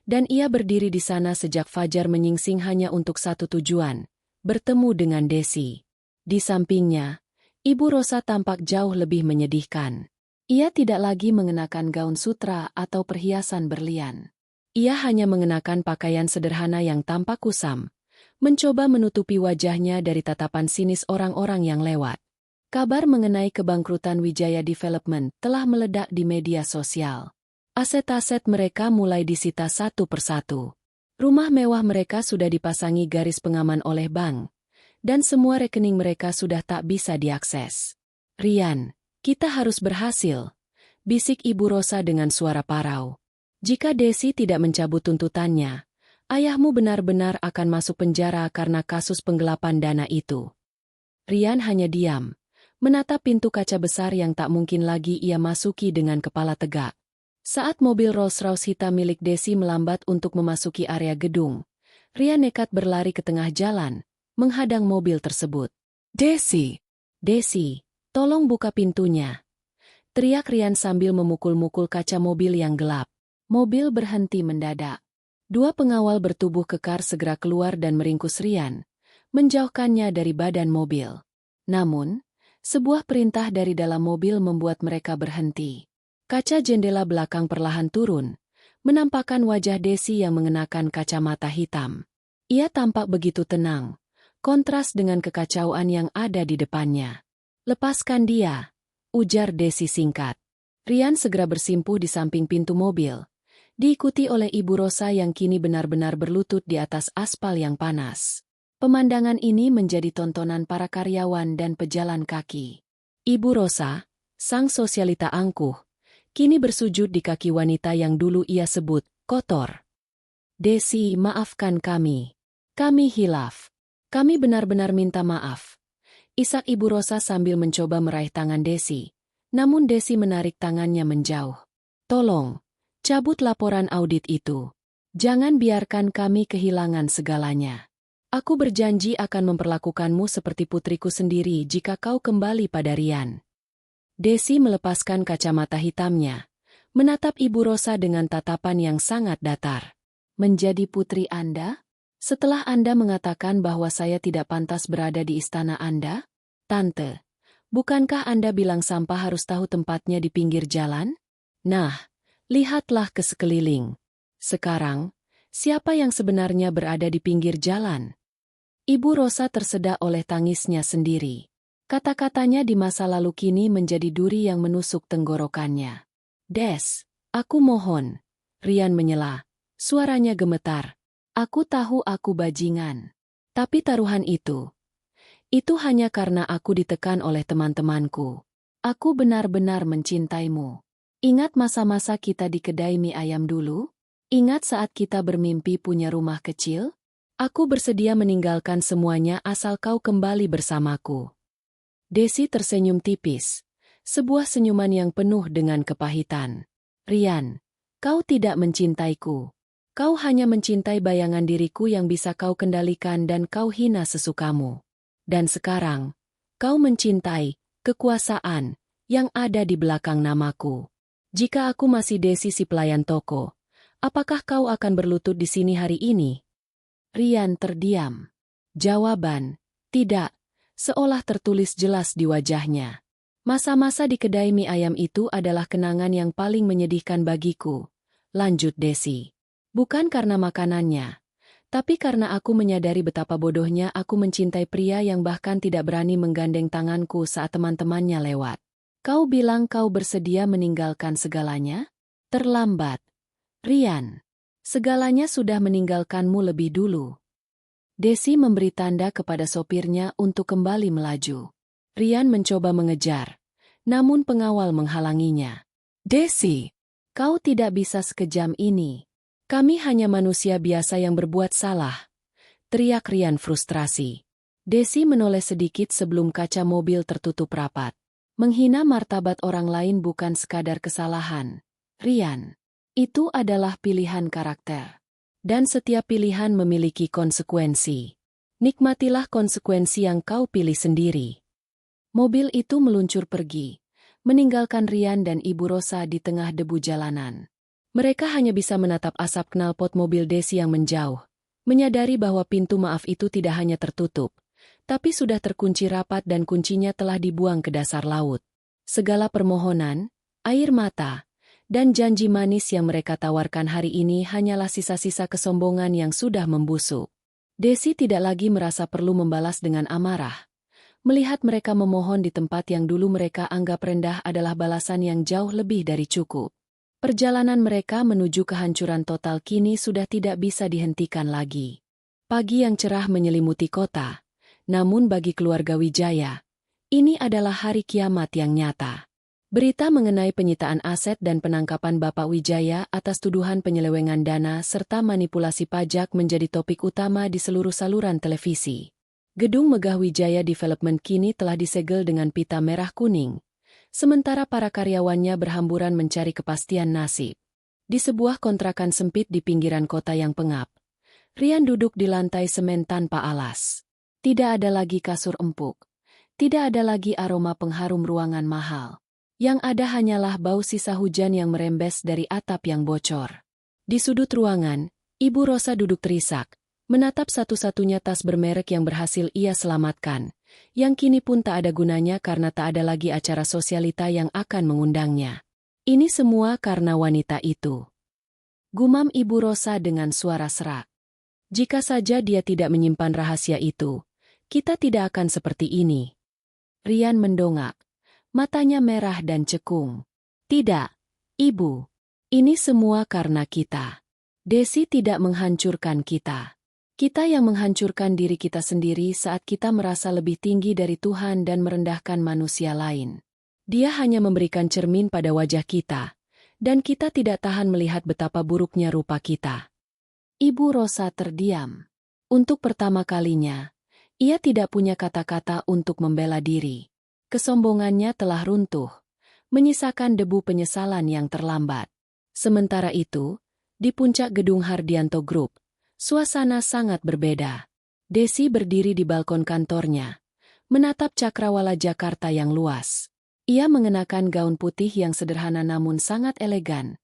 dan ia berdiri di sana sejak fajar menyingsing hanya untuk satu tujuan, bertemu dengan Desi. Di sampingnya, Ibu Rosa tampak jauh lebih menyedihkan. Ia tidak lagi mengenakan gaun sutra atau perhiasan berlian. Ia hanya mengenakan pakaian sederhana yang tampak kusam, mencoba menutupi wajahnya dari tatapan sinis orang-orang yang lewat. Kabar mengenai kebangkrutan Wijaya Development telah meledak di media sosial. Aset-aset mereka mulai disita satu persatu. Rumah mewah mereka sudah dipasangi garis pengaman oleh bank, dan semua rekening mereka sudah tak bisa diakses. Rian, kita harus berhasil, bisik Ibu Rosa dengan suara parau. Jika Desi tidak mencabut tuntutannya, ayahmu benar-benar akan masuk penjara karena kasus penggelapan dana itu. Rian hanya diam, menatap pintu kaca besar yang tak mungkin lagi ia masuki dengan kepala tegak. Saat mobil Rolls-Royce hitam milik Desi melambat untuk memasuki area gedung, Rian nekat berlari ke tengah jalan, menghadang mobil tersebut. Desi! Desi, tolong buka pintunya. Teriak Rian sambil memukul-mukul kaca mobil yang gelap. Mobil berhenti mendadak. Dua pengawal bertubuh kekar segera keluar dan meringkus Rian, menjauhkannya dari badan mobil. Namun, sebuah perintah dari dalam mobil membuat mereka berhenti. Kaca jendela belakang perlahan turun, menampakkan wajah Desi yang mengenakan kacamata hitam. Ia tampak begitu tenang, kontras dengan kekacauan yang ada di depannya. "Lepaskan dia," ujar Desi singkat. Rian segera bersimpuh di samping pintu mobil, diikuti oleh Ibu Rosa yang kini benar-benar berlutut di atas aspal yang panas. Pemandangan ini menjadi tontonan para karyawan dan pejalan kaki. Ibu Rosa, sang sosialita angkuh, kini bersujud di kaki wanita yang dulu ia sebut kotor. "Desi, maafkan kami. Kami hilaf. Kami benar-benar minta maaf," isak Ibu Rosa sambil mencoba meraih tangan Desi. Namun Desi menarik tangannya menjauh. "Tolong, cabut laporan audit itu. Jangan biarkan kami kehilangan segalanya. Aku berjanji akan memperlakukanmu seperti putriku sendiri jika kau kembali pada Rian." Desi melepaskan kacamata hitamnya, menatap Ibu Rosa dengan tatapan yang sangat datar. "Menjadi putri Anda? Setelah Anda mengatakan bahwa saya tidak pantas berada di istana Anda? Tante, bukankah Anda bilang sampah harus tahu tempatnya di pinggir jalan? Nah, lihatlah ke sekeliling. Sekarang, siapa yang sebenarnya berada di pinggir jalan?" Ibu Rosa tersedak oleh tangisnya sendiri. Kata-katanya di masa lalu kini menjadi duri yang menusuk tenggorokannya. "Des, aku mohon." Rian menyela. Suaranya gemetar. "Aku tahu aku bajingan. Tapi taruhan itu hanya karena aku ditekan oleh teman-temanku. Aku benar-benar mencintaimu. Ingat masa-masa kita di kedai mie ayam dulu? Ingat saat kita bermimpi punya rumah kecil? Aku bersedia meninggalkan semuanya asal kau kembali bersamaku." Desi tersenyum tipis, sebuah senyuman yang penuh dengan kepahitan. "Rian, kau tidak mencintaiku. Kau hanya mencintai bayangan diriku yang bisa kau kendalikan dan kau hina sesukamu. Dan sekarang, kau mencintai kekuasaan yang ada di belakang namaku. Jika aku masih Desi si pelayan toko, apakah kau akan berlutut di sini hari ini? Rian terdiam. Jawaban, tidak, seolah tertulis jelas di wajahnya. Masa-masa di kedai mie ayam itu adalah kenangan yang paling menyedihkan bagiku, lanjut Desi. Bukan karena makanannya, tapi karena aku menyadari betapa bodohnya aku mencintai pria yang bahkan tidak berani menggandeng tanganku saat teman-temannya lewat. Kau bilang kau bersedia meninggalkan segalanya? Terlambat. Rian, segalanya sudah meninggalkanmu lebih dulu. Desi memberi tanda kepada sopirnya untuk kembali melaju. Rian mencoba mengejar, namun pengawal menghalanginya. Desi, kau tidak bisa sekejam ini. Kami hanya manusia biasa yang berbuat salah, teriak Rian frustrasi. Desi menoleh sedikit sebelum kaca mobil tertutup rapat. Menghina martabat orang lain bukan sekadar kesalahan, Rian. Itu adalah pilihan karakter. Dan setiap pilihan memiliki konsekuensi. Nikmatilah konsekuensi yang kau pilih sendiri. Mobil itu meluncur pergi, meninggalkan Rian dan Ibu Rosa di tengah debu jalanan. Mereka hanya bisa menatap asap knalpot mobil Desi yang menjauh, menyadari bahwa pintu maaf itu tidak hanya tertutup, tapi sudah terkunci rapat dan kuncinya telah dibuang ke dasar laut. Segala permohonan, air mata, dan janji manis yang mereka tawarkan hari ini hanyalah sisa-sisa kesombongan yang sudah membusuk. Desi tidak lagi merasa perlu membalas dengan amarah. Melihat mereka memohon di tempat yang dulu mereka anggap rendah adalah balasan yang jauh lebih dari cukup. Perjalanan mereka menuju kehancuran total kini sudah tidak bisa dihentikan lagi. Pagi yang cerah menyelimuti kota, namun bagi keluarga Wijaya, ini adalah hari kiamat yang nyata. Berita mengenai penyitaan aset dan penangkapan Bapak Wijaya atas tuduhan penyelewengan dana serta manipulasi pajak menjadi topik utama di seluruh saluran televisi. Gedung megah Wijaya Development kini telah disegel dengan pita merah kuning, sementara para karyawannya berhamburan mencari kepastian nasib. Di sebuah kontrakan sempit di pinggiran kota yang pengap, Rian duduk di lantai semen tanpa alas. Tidak ada lagi kasur empuk. Tidak ada lagi aroma pengharum ruangan mahal. Yang ada hanyalah bau sisa hujan yang merembes dari atap yang bocor. Di sudut ruangan, Ibu Rosa duduk terisak, menatap satu-satunya tas bermerek yang berhasil ia selamatkan, yang kini pun tak ada gunanya karena tak ada lagi acara sosialita yang akan mengundangnya. Ini semua karena wanita itu. Gumam Ibu Rosa dengan suara serak. Jika saja dia tidak menyimpan rahasia itu, kita tidak akan seperti ini. Rian mendongak. Matanya merah dan cekung. Tidak, Ibu. Ini semua karena kita. Desi tidak menghancurkan kita. Kita yang menghancurkan diri kita sendiri saat kita merasa lebih tinggi dari Tuhan dan merendahkan manusia lain. Dia hanya memberikan cermin pada wajah kita, dan kita tidak tahan melihat betapa buruknya rupa kita. Ibu Rosa terdiam. Untuk pertama kalinya, ia tidak punya kata-kata untuk membela diri. Kesombongannya telah runtuh, menyisakan debu penyesalan yang terlambat. Sementara itu, di puncak gedung Hardianto Group, suasana sangat berbeda. Desi berdiri di balkon kantornya, menatap cakrawala Jakarta yang luas. Ia mengenakan gaun putih yang sederhana namun sangat elegan,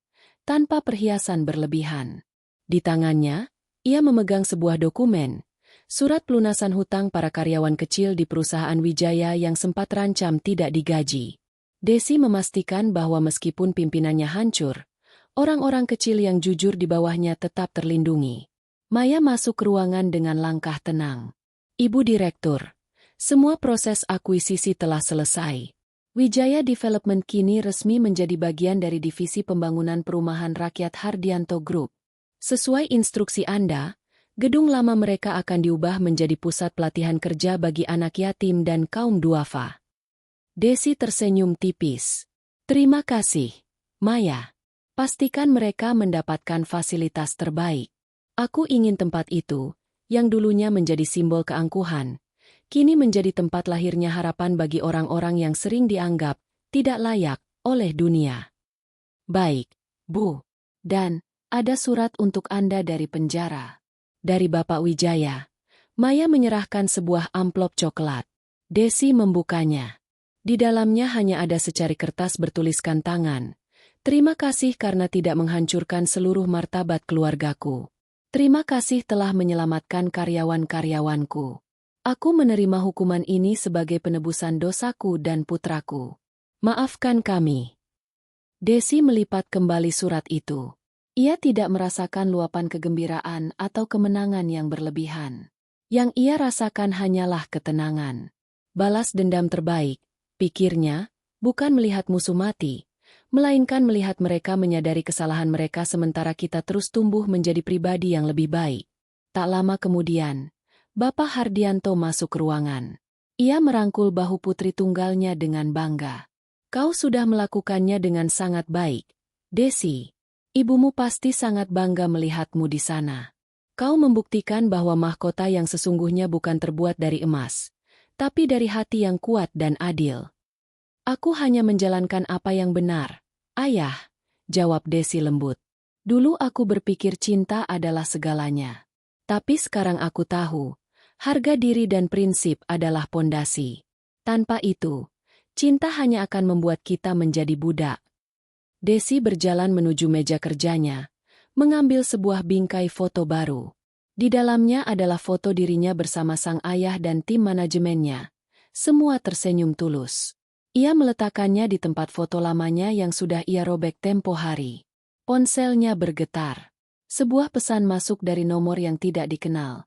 tanpa perhiasan berlebihan. Di tangannya, ia memegang sebuah dokumen, surat pelunasan hutang para karyawan kecil di perusahaan Wijaya yang sempat terancam tidak digaji. Desi memastikan bahwa meskipun pimpinannya hancur, orang-orang kecil yang jujur di bawahnya tetap terlindungi. Maya masuk ke ruangan dengan langkah tenang. Ibu Direktur, semua proses akuisisi telah selesai. Wijaya Development kini resmi menjadi bagian dari Divisi Pembangunan Perumahan Rakyat Hardianto Group. Sesuai instruksi Anda, gedung lama mereka akan diubah menjadi pusat pelatihan kerja bagi anak yatim dan kaum duafa. Desi tersenyum tipis. Terima kasih, Maya. Pastikan mereka mendapatkan fasilitas terbaik. Aku ingin tempat itu, yang dulunya menjadi simbol keangkuhan, kini menjadi tempat lahirnya harapan bagi orang-orang yang sering dianggap tidak layak oleh dunia. Baik, Bu. Dan ada surat untuk Anda dari penjara. Dari Bapak Wijaya. Maya menyerahkan sebuah amplop coklat. Desi membukanya. Di dalamnya hanya ada secari kertas bertuliskan tangan. Terima kasih karena tidak menghancurkan seluruh martabat keluargaku. Terima kasih telah menyelamatkan karyawan-karyawanku. Aku menerima hukuman ini sebagai penebusan dosaku dan putraku. Maafkan kami. Desi melipat kembali surat itu. Ia tidak merasakan luapan kegembiraan atau kemenangan yang berlebihan. Yang ia rasakan hanyalah ketenangan. Balas dendam terbaik, pikirnya, bukan melihat musuh mati, melainkan melihat mereka menyadari kesalahan mereka sementara kita terus tumbuh menjadi pribadi yang lebih baik. Tak lama kemudian, Bapak Hardianto masuk ruangan. Ia merangkul bahu putri tunggalnya dengan bangga. Kau sudah melakukannya dengan sangat baik, Desi. Ibumu pasti sangat bangga melihatmu di sana. Kau membuktikan bahwa mahkota yang sesungguhnya bukan terbuat dari emas, tapi dari hati yang kuat dan adil. Aku hanya menjalankan apa yang benar, Ayah, jawab Desi lembut. Dulu aku berpikir cinta adalah segalanya. Tapi sekarang aku tahu, harga diri dan prinsip adalah pondasi. Tanpa itu, cinta hanya akan membuat kita menjadi budak. Desi berjalan menuju meja kerjanya, mengambil sebuah bingkai foto baru. Di dalamnya adalah foto dirinya bersama sang ayah dan tim manajemennya. Semua tersenyum tulus. Ia meletakkannya di tempat foto lamanya yang sudah ia robek tempo hari. Ponselnya bergetar. Sebuah pesan masuk dari nomor yang tidak dikenal.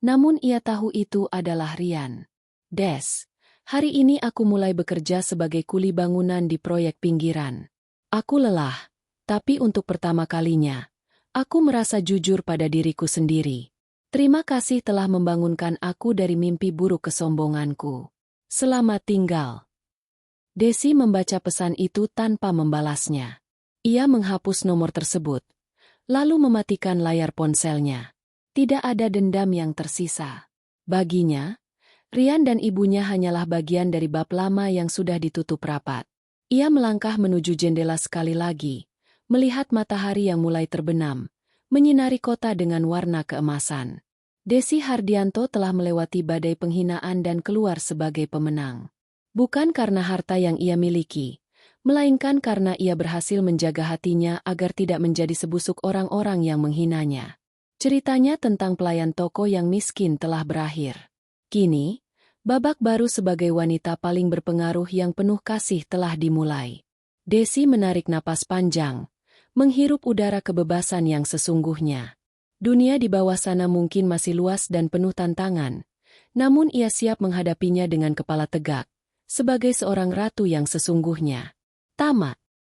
Namun ia tahu itu adalah Rian. Des, hari ini aku mulai bekerja sebagai kuli bangunan di proyek pinggiran. Aku lelah, tapi untuk pertama kalinya, aku merasa jujur pada diriku sendiri. Terima kasih telah membangunkan aku dari mimpi buruk kesombonganku. Selamat tinggal. Desi membaca pesan itu tanpa membalasnya. Ia menghapus nomor tersebut, lalu mematikan layar ponselnya. Tidak ada dendam yang tersisa. Baginya, Rian dan ibunya hanyalah bagian dari bab lama yang sudah ditutup rapat. Ia melangkah menuju jendela sekali lagi, melihat matahari yang mulai terbenam, menyinari kota dengan warna keemasan. Desi Hardianto telah melewati badai penghinaan dan keluar sebagai pemenang. Bukan karena harta yang ia miliki, melainkan karena ia berhasil menjaga hatinya agar tidak menjadi sebusuk orang-orang yang menghinanya. Ceritanya tentang pelayan toko yang miskin telah berakhir. Kini, babak baru sebagai wanita paling berpengaruh yang penuh kasih telah dimulai. Desi menarik napas panjang, menghirup udara kebebasan yang sesungguhnya. Dunia di bawah sana mungkin masih luas dan penuh tantangan, namun ia siap menghadapinya dengan kepala tegak, sebagai seorang ratu yang sesungguhnya. Tamat.